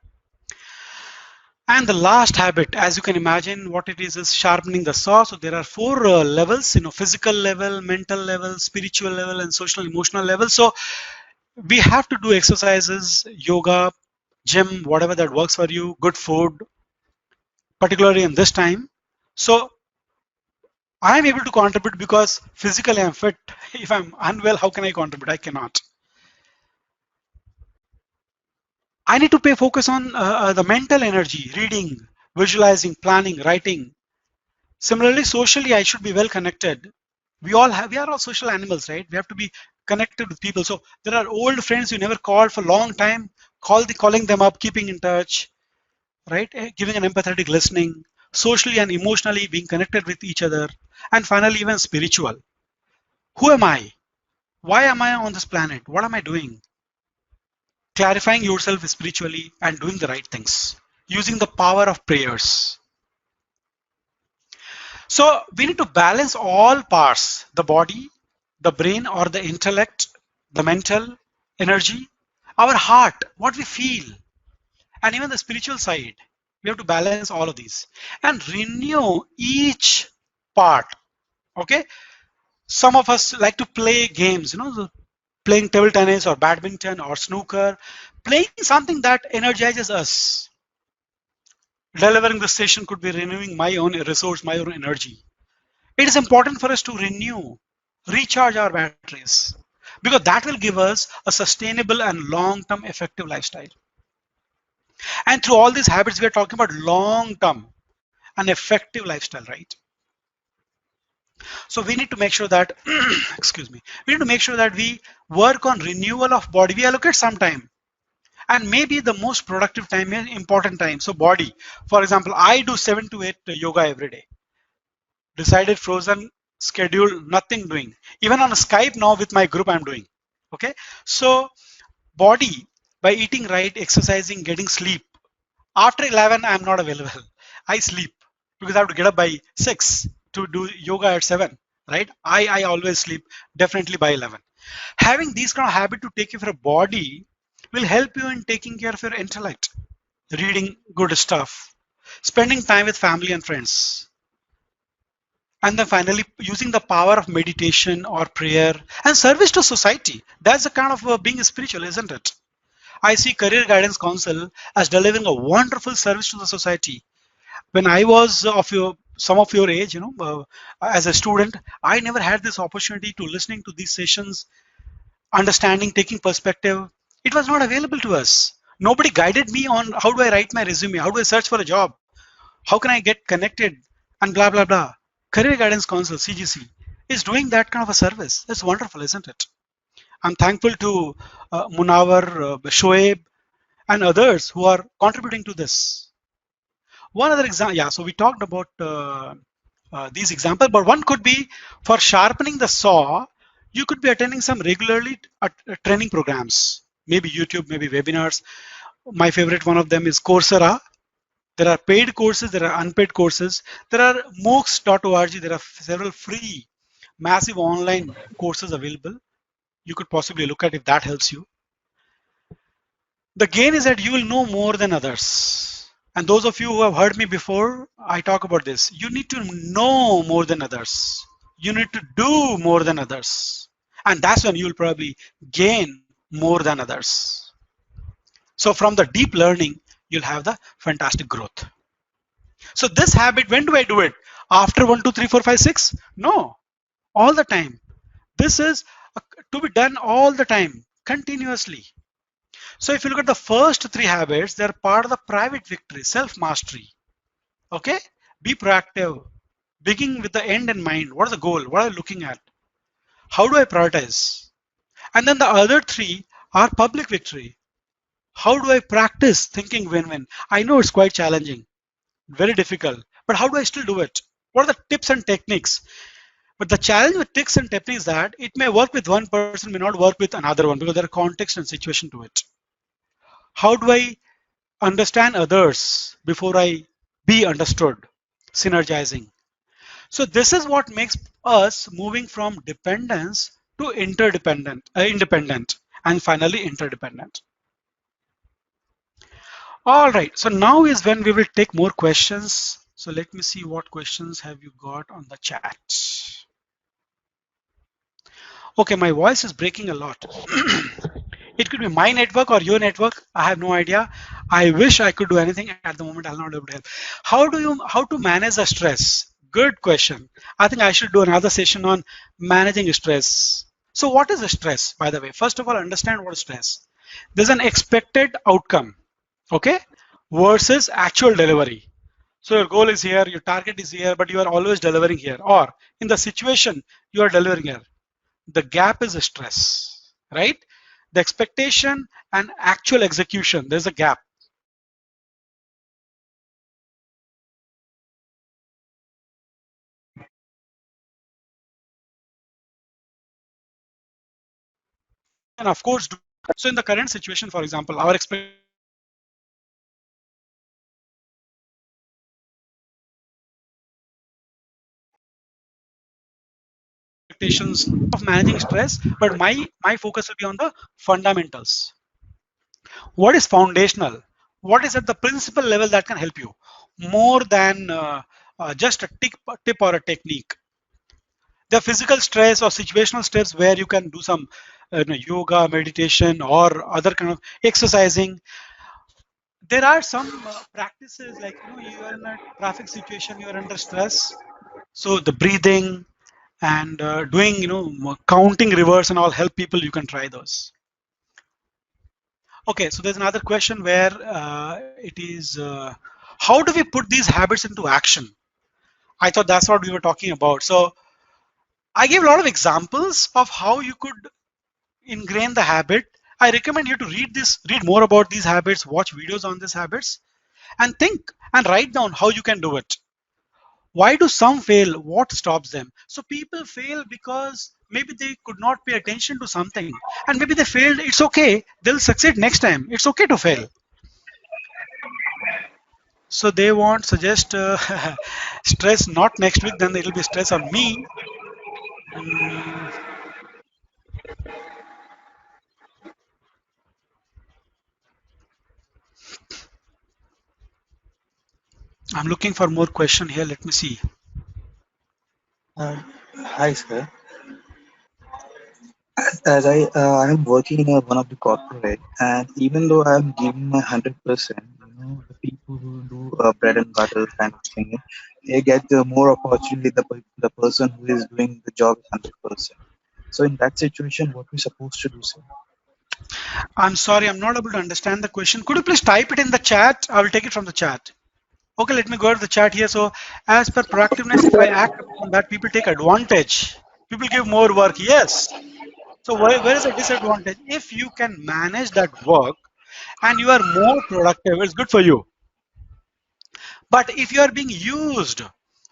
And the last habit, as you can imagine, what it is sharpening the sauce. So there are 4 levels, physical level, mental level, spiritual level, and social emotional level. So we have to do exercises, yoga, gym, whatever that works for you, good food, particularly in this time. So I am able to contribute because physically I'm fit. If I'm unwell, how can I contribute? I cannot. I need to pay focus on the mental energy, reading, visualizing, planning, writing. Similarly, socially, I should be well connected. We are all social animals, right? We have to be connected with people. So there are old friends you never called for a long time, calling them up, keeping in touch, right? Giving an empathetic listening, socially and emotionally being connected with each other, and finally even spiritual. Who am I? Why am I on this planet? What am I doing? Clarifying yourself spiritually and doing the right things, using the power of prayers. So we need to balance all parts, the body, the brain or the intellect, the mental energy, our heart, what we feel, and even the spiritual side. We have to balance all of these and renew each part. Okay. Some of us like to play games, playing table tennis or badminton or snooker, playing something that energizes us. Delivering the session could be renewing my own resource, my own energy. It is important for us to renew, recharge our batteries, because that will give us a sustainable and long-term effective lifestyle. And through all these habits, we are talking about long-term and effective lifestyle, right? So we need to make sure that, excuse me, we need to make sure that we work on renewal of body. We allocate some time, and maybe the most productive time is important time. So body, for example, I do 7 to 8 yoga every day. Decided, frozen, schedule, nothing doing. Even on Skype now with my group I'm doing. Okay, so body, by eating right, exercising, getting sleep. After 11 I'm not available. I sleep because I have to get up by 6 to do yoga at 7, right? I always sleep definitely by 11. Having these kind of habit to take care of your body will help you in taking care of your intellect, reading good stuff, spending time with family and friends. And then finally, using the power of meditation or prayer and service to society. That's the kind of being spiritual, isn't it? I see Career Guidance Council as delivering a wonderful service to the society. When I was some of your age, as a student, I never had this opportunity to listening to these sessions, understanding, taking perspective. It was not available to us. Nobody guided me on how do I write my resume, how do I search for a job, how can I get connected, and blah, blah, blah. Career Guidance Council, CGC, is doing that kind of a service. It's wonderful, isn't it? I'm thankful to Munawar, Shoaib, and others who are contributing to this. One other example, yeah, so we talked about these examples, but one could be for sharpening the saw, you could be attending some regularly training programs, maybe YouTube, maybe webinars. My favorite one of them is Coursera. There are paid courses, there are unpaid courses. There are moocs.org, there are several free, massive online courses available. You could possibly look at if that helps you. The gain is that you will know more than others. And those of you who have heard me before, I talk about this. You need to know more than others. You need to do more than others. And that's when you will probably gain more than others. So from the deep learning, you'll have the fantastic growth. So this habit, when do I do it? After 1, 2, 3, 4, 5, 6? No, all the time. This is to be done all the time, continuously. So if you look at the first 3 habits, they're part of the private victory, self-mastery. Okay? Be proactive. Begin with the end in mind. What is the goal? What are you looking at? How do I prioritize? And then the other 3 are public victory. How do I practice thinking win-win? I know it's quite challenging, very difficult, but how do I still do it? What are the tips and techniques? But the challenge with tips and techniques is that it may work with one person, may not work with another one, because there are context and situation to it. How do I understand others before I be understood? Synergizing. So this is what makes us moving from dependence to independent, and finally interdependent. All right, so now is when we will take more questions. So let me see what questions have you got on the chat. Okay, my voice is breaking a lot. It could be my network or your network. I have no idea. I wish I could do anything at the moment. I'll not be able to help. How to manage the stress? Good question. I think I should do another session on managing stress. So what is the stress, by the way? First of all, understand what is stress. There's an expected outcome, okay, versus actual delivery. So your goal is here, your target is here, but you are always delivering here, or in the situation you are delivering here. The gap is a stress, right? The expectation and actual execution, there's a gap. And of course, so in the current situation, for example, our expectations of managing stress, but my focus will be on the fundamentals. What is foundational? What is at the principal level that can help you more than just a tip or a technique? The physical stress or situational stress where you can do some yoga, meditation, or other kind of exercising. There are some practices like you are in a traffic situation, you are under stress. So the breathing and doing counting rivers and all help people. You can try those. Okay, so there's another question where it is how do we put these habits into action? I thought that's what we were talking about. So I gave a lot of examples of how you could ingrain the habit. I recommend you to read more about these habits, watch videos on these habits, and think and write down how you can do it. Why do some fail? What stops them? So people fail because maybe they could not pay attention to something, and maybe they failed. It's okay. They'll succeed next time. It's okay to fail. So they won't suggest stress not next week, then it'll be stress on me. Mm, I'm looking for more question here. Let me see. Uh, Hi, sir. As I am working in one of the corporate, and even though I'm giving my 100%, the people who do bread and butter kind of thing, they get more opportunity. The person who is doing the job 100%. So in that situation, what we supposed to do, sir? I'm sorry, I'm not able to understand the question. Could you please type it in the chat? I will take it from the chat. Okay, let me go to the chat here. So as per proactiveness, if I act upon that, people take advantage. People give more work. Yes. So where is the disadvantage? If you can manage that work and you are more productive, it's good for you. But if you are being used,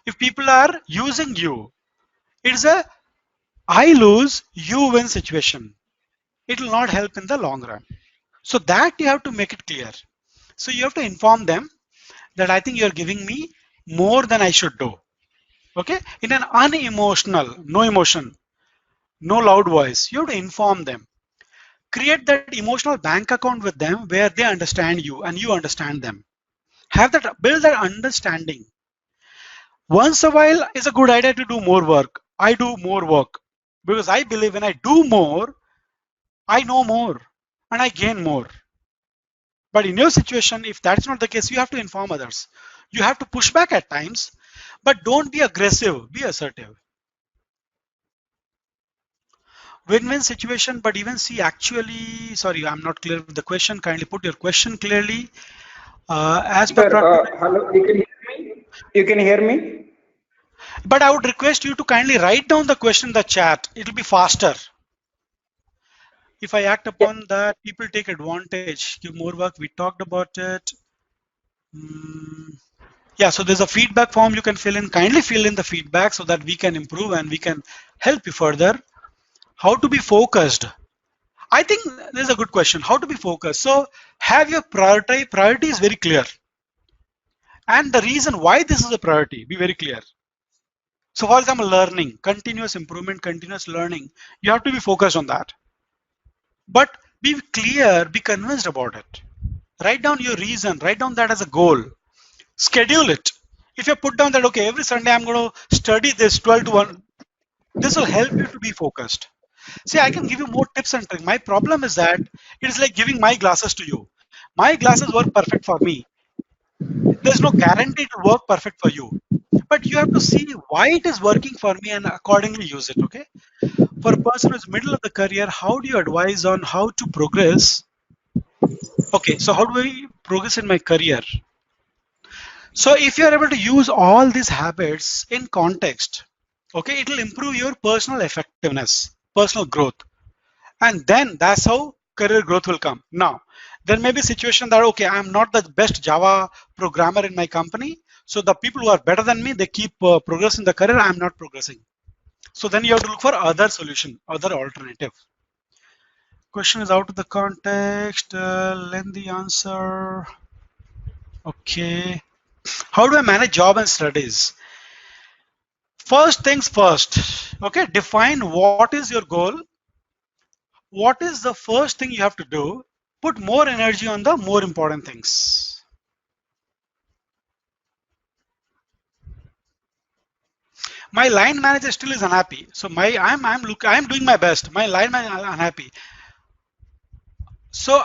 if people are using you, it's a I lose, you win situation. It will not help in the long run. So that you have to make it clear. So you have to inform them that I think you're giving me more than I should do. Okay? In an unemotional, no emotion, no loud voice, you have to inform them. Create that emotional bank account with them where they understand you and you understand them. Build that understanding. Once a while is a good idea to do more work. I do more work because I believe when I do more, I know more and I gain more. But in your situation, if that's not the case, you have to inform others. You have to push back at times, but don't be aggressive, be assertive. Win-win situation, but even see actually, sorry, I'm not clear with the question. Kindly put your question clearly. As per Sir, hello, you can hear me? You can hear me? but I would request you to kindly write down the question in the chat. It'll be faster. If I act Yeah. upon that, people take advantage, give more work. We talked about it. Yeah, so there's a feedback form you can fill in. Kindly fill in the feedback so that we can improve and we can help you further. How to be focused? I think there's a good question. How to be focused? So have your priority is very clear. And the reason why this is a priority, be very clear. So for example, learning, continuous improvement, continuous learning, you have to be focused on that. But be clear, be convinced about it. Write down your reason, write down that as a goal. Schedule it. If you put down that, okay, every Sunday I'm going to study this 12 to 1, this will help you to be focused. See, I can give you more tips and tricks. My problem is that it is like giving my glasses to you. My glasses work perfect for me. There's no guarantee it will work perfect for you. But you have to see why it is working for me and accordingly use it, okay? For a person who's middle of the career, how do you advise on how to progress? Okay, so how do I progress in my career? So if you're able to use all these habits in context, okay, it will improve your personal effectiveness. personal growth. And then that's how career growth will come. Now, there may be a situation that, okay, I'm not the best Java programmer in my company. So the people who are better than me, they keep progressing the career. I'm not progressing. So then you have to look for other solution, other alternative. Question is out of the context. Lengthy answer. Okay. How do I manage job and studies? First things first. Okay. Define what is your goal. What is the first thing you have to do? Put more energy on the more important things. My line manager still is unhappy. So I'm doing my best. My line manager is unhappy. So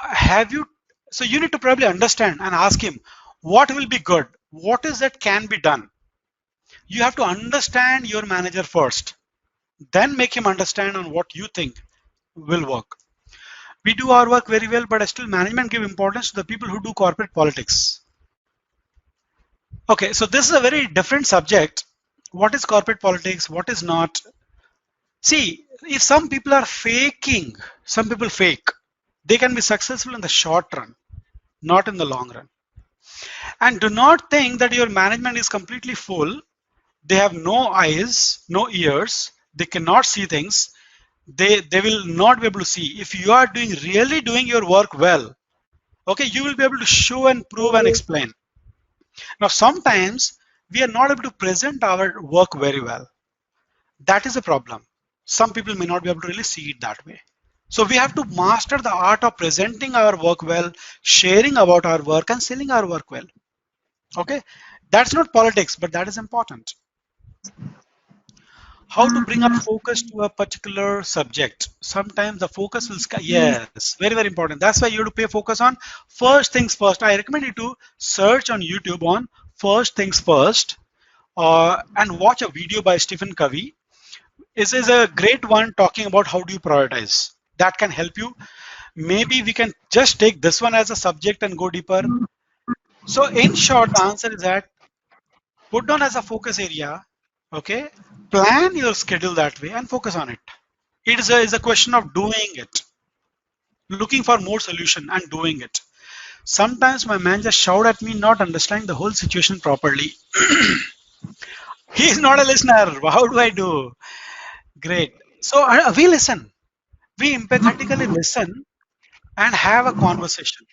you need to probably understand and ask him what will be good. What is that can be done? You have to understand your manager first. Then make him understand on what you think will work. We do our work very well, but still management give importance to the people who do corporate politics. Okay, so this is a very different subject. What is corporate politics? What is not? See, if some people are faking, some people fake, they can be successful in the short run, not in the long run. And do not think that your management is completely full. They have no eyes, no ears. They cannot see things. They will not be able to see. If you are really doing your work well, okay, you will be able to show and prove and explain. Now, sometimes we are not able to present our work very well. That is a problem. Some people may not be able to really see it that way. So we have to master the art of presenting our work well, sharing about our work and selling our work well. Okay, that's not politics, but that is important. How to bring up focus to a particular subject. Sometimes the focus will, yes, very, very important. That's why you have to pay focus on first things first. I recommend you to search on YouTube on first things first and watch a video by Stephen Covey. This is a great one talking about how do you prioritize. That can help you. Maybe we can just take this one as a subject and go deeper. So in short, the answer is that put down as a focus area, okay? Plan your schedule that way and focus on it. It is a question of doing it, looking for more solution and doing it. Sometimes my manager shout at me not understanding the whole situation properly. He is not a listener. How do I do? Great. So we listen. We empathetically listen and have a conversation.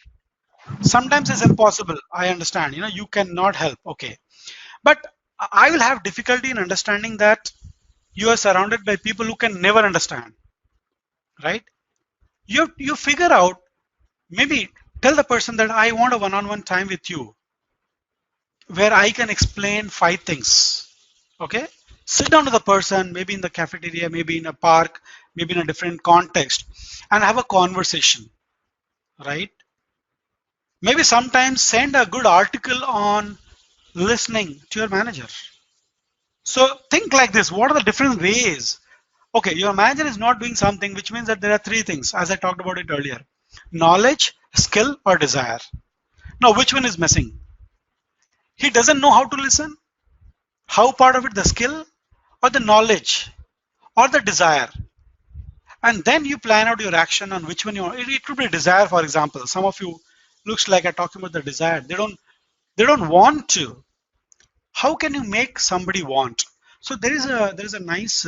Sometimes it's impossible. I understand. You cannot help. Okay. But I will have difficulty in understanding that you are surrounded by people who can never understand. Right? You figure out, maybe tell the person that I want a one-on-one time with you where I can explain 5 things. Okay? Sit down with the person, maybe in the cafeteria, maybe in a park, maybe in a different context, and have a conversation. Right? Maybe sometimes send a good article on listening to your manager. So think like this. What are the different ways? Okay, your manager is not doing something, which means that there are 3 things, as I talked about it earlier. Knowledge, skill, or desire. Now, which one is missing? He doesn't know how to listen. How part of it, the skill or the knowledge or the desire? And then you plan out your action on which one you want. It could be desire, for example. Some of you looks like are talking about the desire. They don't want to. How can you make somebody want? So there is a nice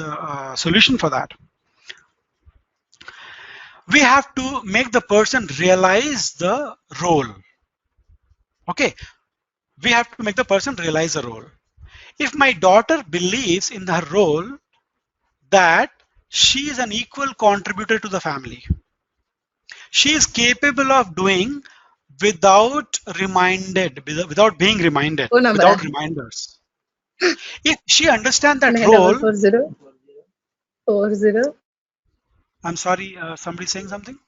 solution for that. We have to make the person realize the role. Okay, we have to make the person realize the role. If my daughter believes in her role that she is an equal contributor to the family, she is capable of doing without being reminded, without reminders. If she understands that role, 40. I'm sorry, somebody saying something.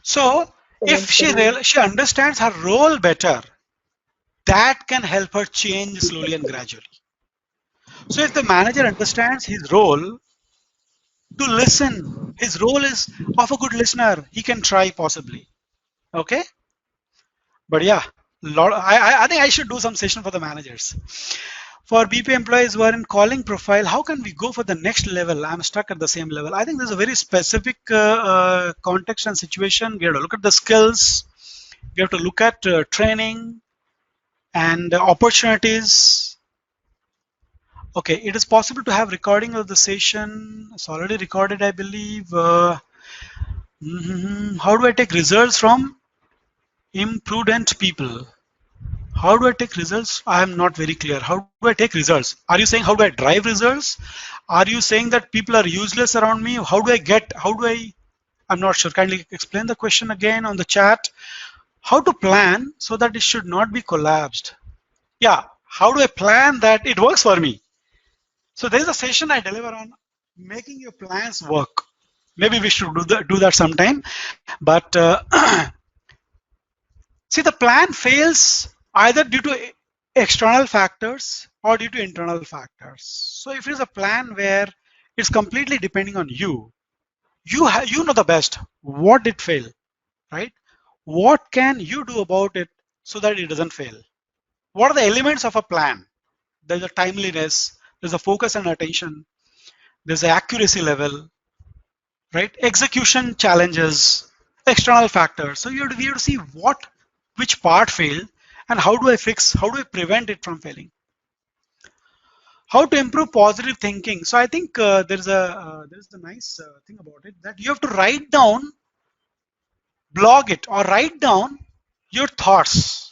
So if she understands her role better, that can help her change slowly and gradually. So if the manager understands his role to listen, his role is of a good listener, he can try possibly. Okay. But yeah, I think I should do some session for the managers. For BP employees who are in calling profile, how can we go for the next level? I'm stuck at the same level. I think there's a very specific context and situation. We have to look at the skills. We have to look at training and opportunities. Okay, it is possible to have recording of the session. It's already recorded, I believe. How do I take results from imprudent people? How do I take results? I am not very clear. How do I take results? Are you saying how do I drive results? Are you saying that people are useless around me? I'm not sure. Kindly explain the question again on the chat. How to plan so that it should not be collapsed? Yeah, how do I plan that it works for me? So there is a session I deliver on making your plans work. Maybe we should do that sometime. But see, the plan fails either due to external factors or due to internal factors. So if it is a plan where it's completely depending on you, you know the best. What did fail, right? What can you do about it so that it doesn't fail? What are the elements of a plan? There's a timeliness, there's a focus and attention, there's an accuracy level, right? Execution challenges, external factors. So you have to see which part failed and how do I prevent it from failing? How to improve positive thinking? So I think there's a nice thing about it that you have to write down, blog it, or write down your thoughts.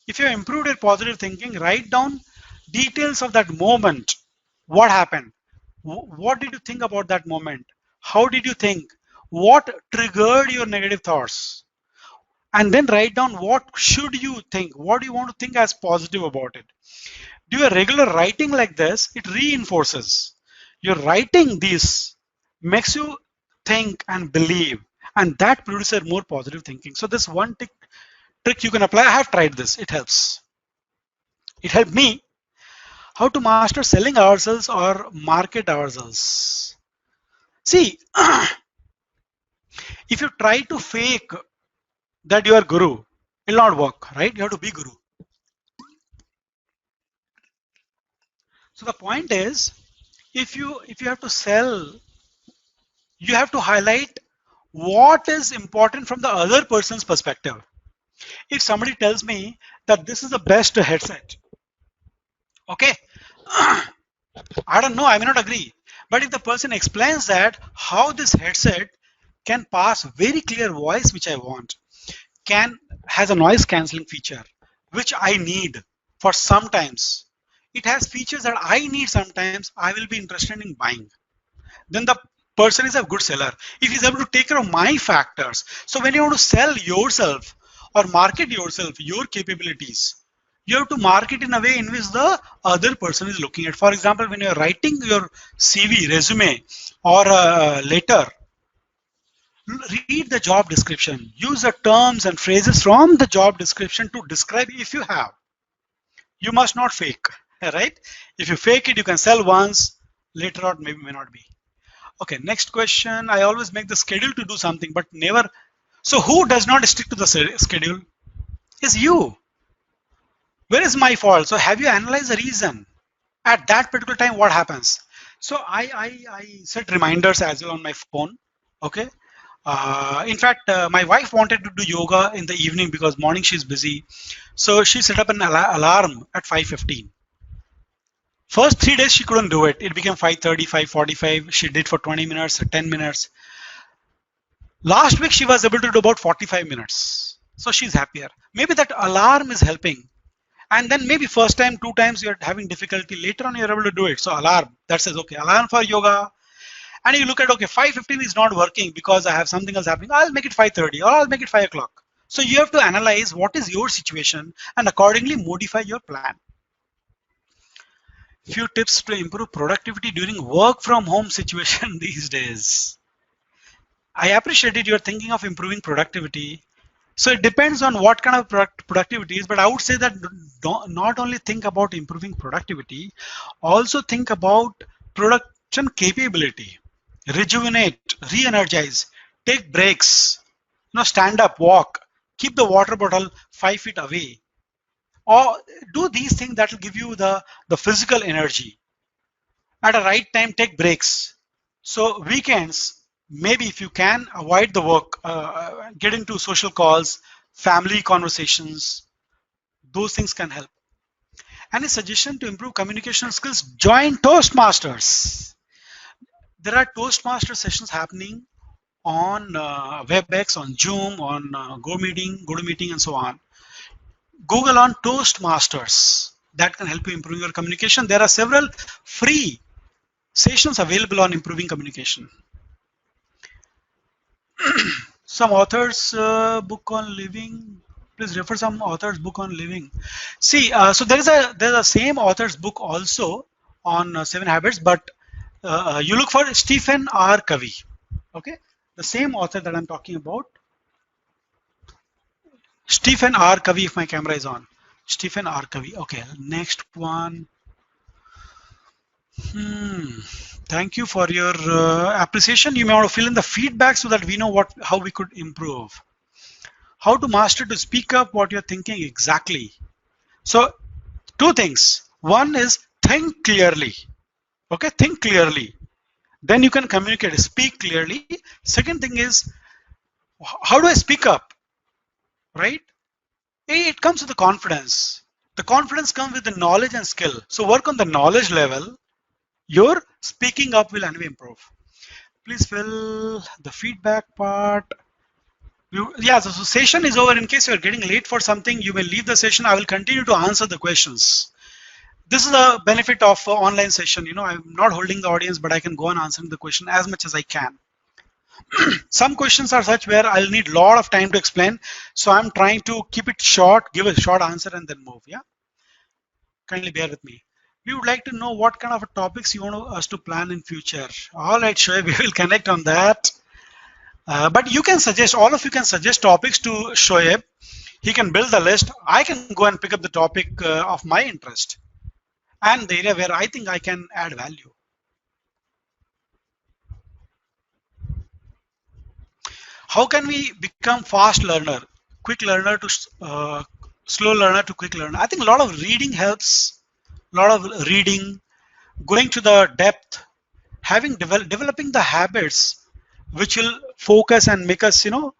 If you improved your positive thinking, write down details of that moment. What happened? What did you think about that moment? How did you think? What triggered your negative thoughts? And then write down what should you think? What do you want to think as positive about it? Do a regular writing like this, it reinforces. Your writing this makes you think and believe, and that produces more positive thinking. So this one trick you can apply. I have tried this. It helps. It helped me. How to master selling ourselves or market ourselves. See, if you try to fake that you are guru, it will not work, right? You have to be guru. So the point is, if you have to sell, you have to highlight what is important from the other person's perspective. If somebody tells me that this is the best headset, okay, I don't know, I may not agree. But if the person explains that how this headset can pass very clear voice, which I want, has a noise cancelling feature, which I need for sometimes. It has features that I need sometimes, I will be interested in buying. Then the person is a good seller. If he's able to take care of my factors. So when you want to sell yourself or market yourself, your capabilities, you have to market in a way in which the other person is looking at. For example, when you're writing your CV, resume, or a letter, read the job description. Use the terms and phrases from the job description to describe if you have. You must not fake, right? If you fake it, you can sell once, later on maybe may not be. Okay, next question. I always make the schedule to do something, but never. So who does not stick to the schedule? Is you. Where is my fault? So have you analyzed the reason? At that particular time, what happens? So I set reminders as well on my phone. Okay. In fact, my wife wanted to do yoga in the evening because morning she's busy. So she set up an alarm at 5:15. First 3 days she couldn't do it. It became 5:30, 5:45. She did for 20 minutes, 10 minutes. Last week she was able to do about 45 minutes. So she's happier. Maybe that alarm is helping. And then maybe first time, 2 times you're having difficulty. Later on you're able to do it. So alarm, that says, okay, alarm for yoga. And you look at, okay, 5:15 is not working because I have something else happening. I'll make it 5:30 or I'll make it 5 o'clock. So you have to analyze what is your situation and accordingly modify your plan. Few tips to improve productivity during work from home situation these days. I appreciate it. You're thinking of improving productivity. So it depends on what kind of productivity is, but I would say that not only think about improving productivity, also think about production capability. Rejuvenate, re-energize, take breaks, stand up, walk, keep the water bottle 5 feet away, or do these things that will give you the physical energy. At a right time, take breaks. So weekends, maybe if you can avoid the work, get into social calls, family conversations, those things can help. Any suggestion to improve communication skills? Join Toastmasters. There are Toastmaster sessions happening on WebEx, on Zoom, on GoToMeeting, and so on. Google on Toastmasters. That can help you improve your communication. There are several free sessions available on improving communication. Some authors book on living. Please refer some authors book on living. See, so there's a same author's book also on 7 habits, but you look for Stephen R. Covey. Okay, the same author that I'm talking about. Stephen R. Covey, if my camera is on. Stephen R. Covey. Okay, next one. Thank you for your appreciation. You may want to fill in the feedback so that we know how we could improve. How to master to speak up what you're thinking exactly. So, two things. One is think clearly. Okay, think clearly. Then you can communicate, speak clearly. Second thing is, how do I speak up? Right? It comes with the confidence. The confidence comes with the knowledge and skill. So work on the knowledge level. Your speaking up will anyway improve. Please fill the feedback part. Yeah, so session is over. In case you're getting late for something, you may leave the session. I will continue to answer the questions. This is the benefit of online session. You know, I'm not holding the audience, but I can go on answering the question as much as I can. Some questions are such where I'll need a lot of time to explain. So I'm trying to keep it short, give a short answer and then move. Yeah. Kindly bear with me. We would like to know what kind of topics you want us to plan in future. All right, Shoaib, we will connect on that. But you can suggest, all of you can suggest topics to Shoaib. He can build the list. I can go and pick up the topic of my interest and the area where I think I can add value. How can we become fast learner, quick learner to slow learner to quick learner? I think a lot of reading helps. A lot of reading, going to the depth, developing the habits which will focus and make us, you know,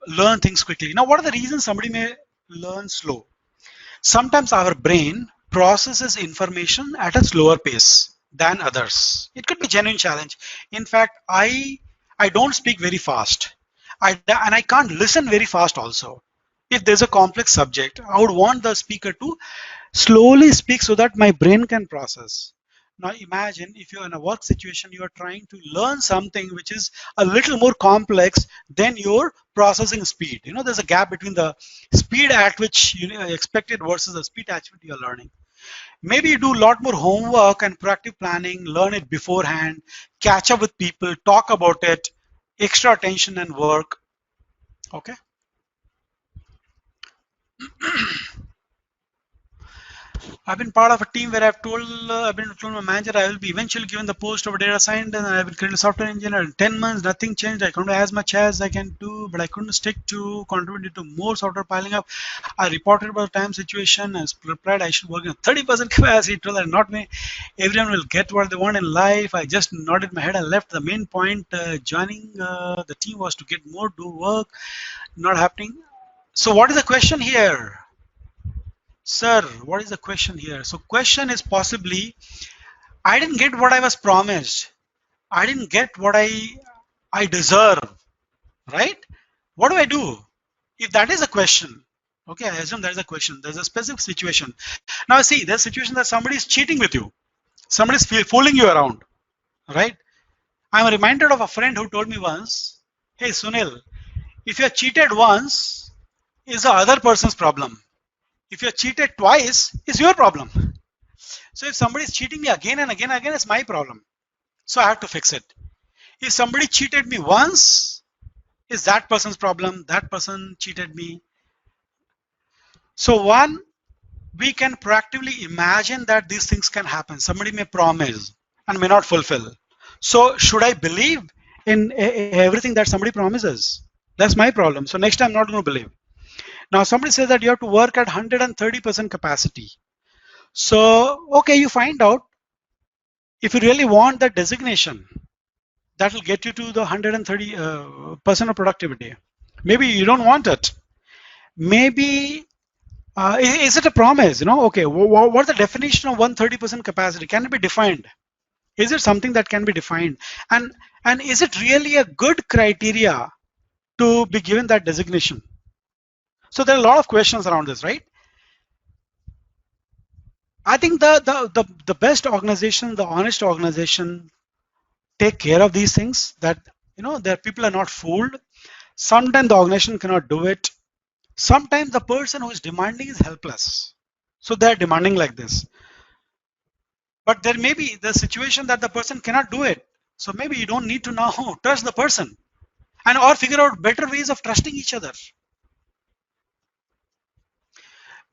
learn things quickly. Now, what are the reasons somebody may learn slow? Sometimes our brain processes information at a slower pace than others. It could be a genuine challenge. In fact, I don't speak very fast, and I can't listen very fast also. If there's a complex subject, I would want the speaker to slowly speak so that my brain can process. Now imagine if you're in a work situation, you are trying to learn something which is a little more complex than your processing speed. You know, there's a gap between the speed at which you expected versus the speed at which you're learning. Maybe you do a lot more homework and proactive planning, learn it beforehand, catch up with people, talk about it, extra attention and work. Okay. I've been part of a team where I've told my manager I will be eventually given the post of a data scientist and I will create a software engineer. In 10 months, nothing changed. I couldn't do as much as I can do, but I couldn't stick to contributing to more software piling up. I reported about the time situation and replied I should work in 30% capacity. Told that not me. Everyone will get what they want in life. I just nodded my head and left. The main point joining the team was to get more do work. Not happening. So what is the question here? Sir, what is the question here? So question is possibly, I didn't get what I was promised. I didn't get what I deserve, right? What do I do? If that is a question, okay, I assume that is a question. There's a specific situation. Now see, there's a situation that somebody is cheating with you. Somebody is fooling you around, right? I'm reminded of a friend who told me once, hey Sunil, if you're cheated once, it's the other person's problem. If you're cheated twice, it's your problem. So if somebody is cheating me again and again, it's my problem. So I have to fix it. If somebody cheated me once, it's that person's problem. That person cheated me. So one, we can proactively imagine that these things can happen. Somebody may promise and may not fulfill. So should I believe in everything that somebody promises? That's my problem. So next time I'm not going to believe. Now somebody says that you have to work at 130% capacity. So, okay, you find out if you really want that designation, that will get you to the 130% of productivity. Maybe you don't want it. Maybe, is it a promise? Okay, what's the definition of 130% capacity? Can it be defined? Is it something that can be defined? And is it really a good criteria to be given that designation? So there are a lot of questions around this, right? I think the best organization, the honest organization, take care of these things, that that people are not fooled. Sometimes the organization cannot do it. Sometimes the person who is demanding is helpless, so they're demanding like this. But there may be the situation that the person cannot do it, so maybe you don't need to now trust the person, and or figure out better ways of trusting each other.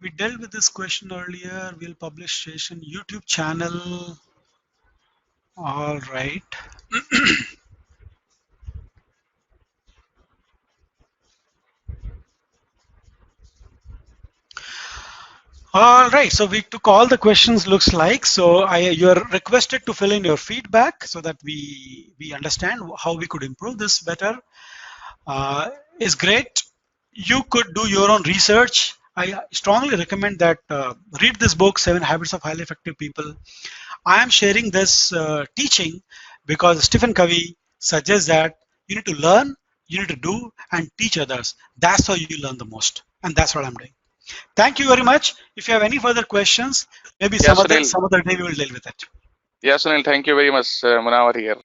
We dealt with this question earlier. We'll publish session YouTube channel. All right. All right, so we took all the questions, looks like. So you're requested to fill in your feedback so that we understand how we could improve this better. Is great. You could do your own research. I strongly recommend that read this book, 7 Habits of Highly Effective People. I am sharing this teaching because Stephen Covey suggests that you need to learn, you need to do, and teach others. That's how you learn the most, and that's what I'm doing. Thank you very much. If you have any further questions, maybe some other day we will deal with it. Yeah, Sunil, thank you very much, Munawar here.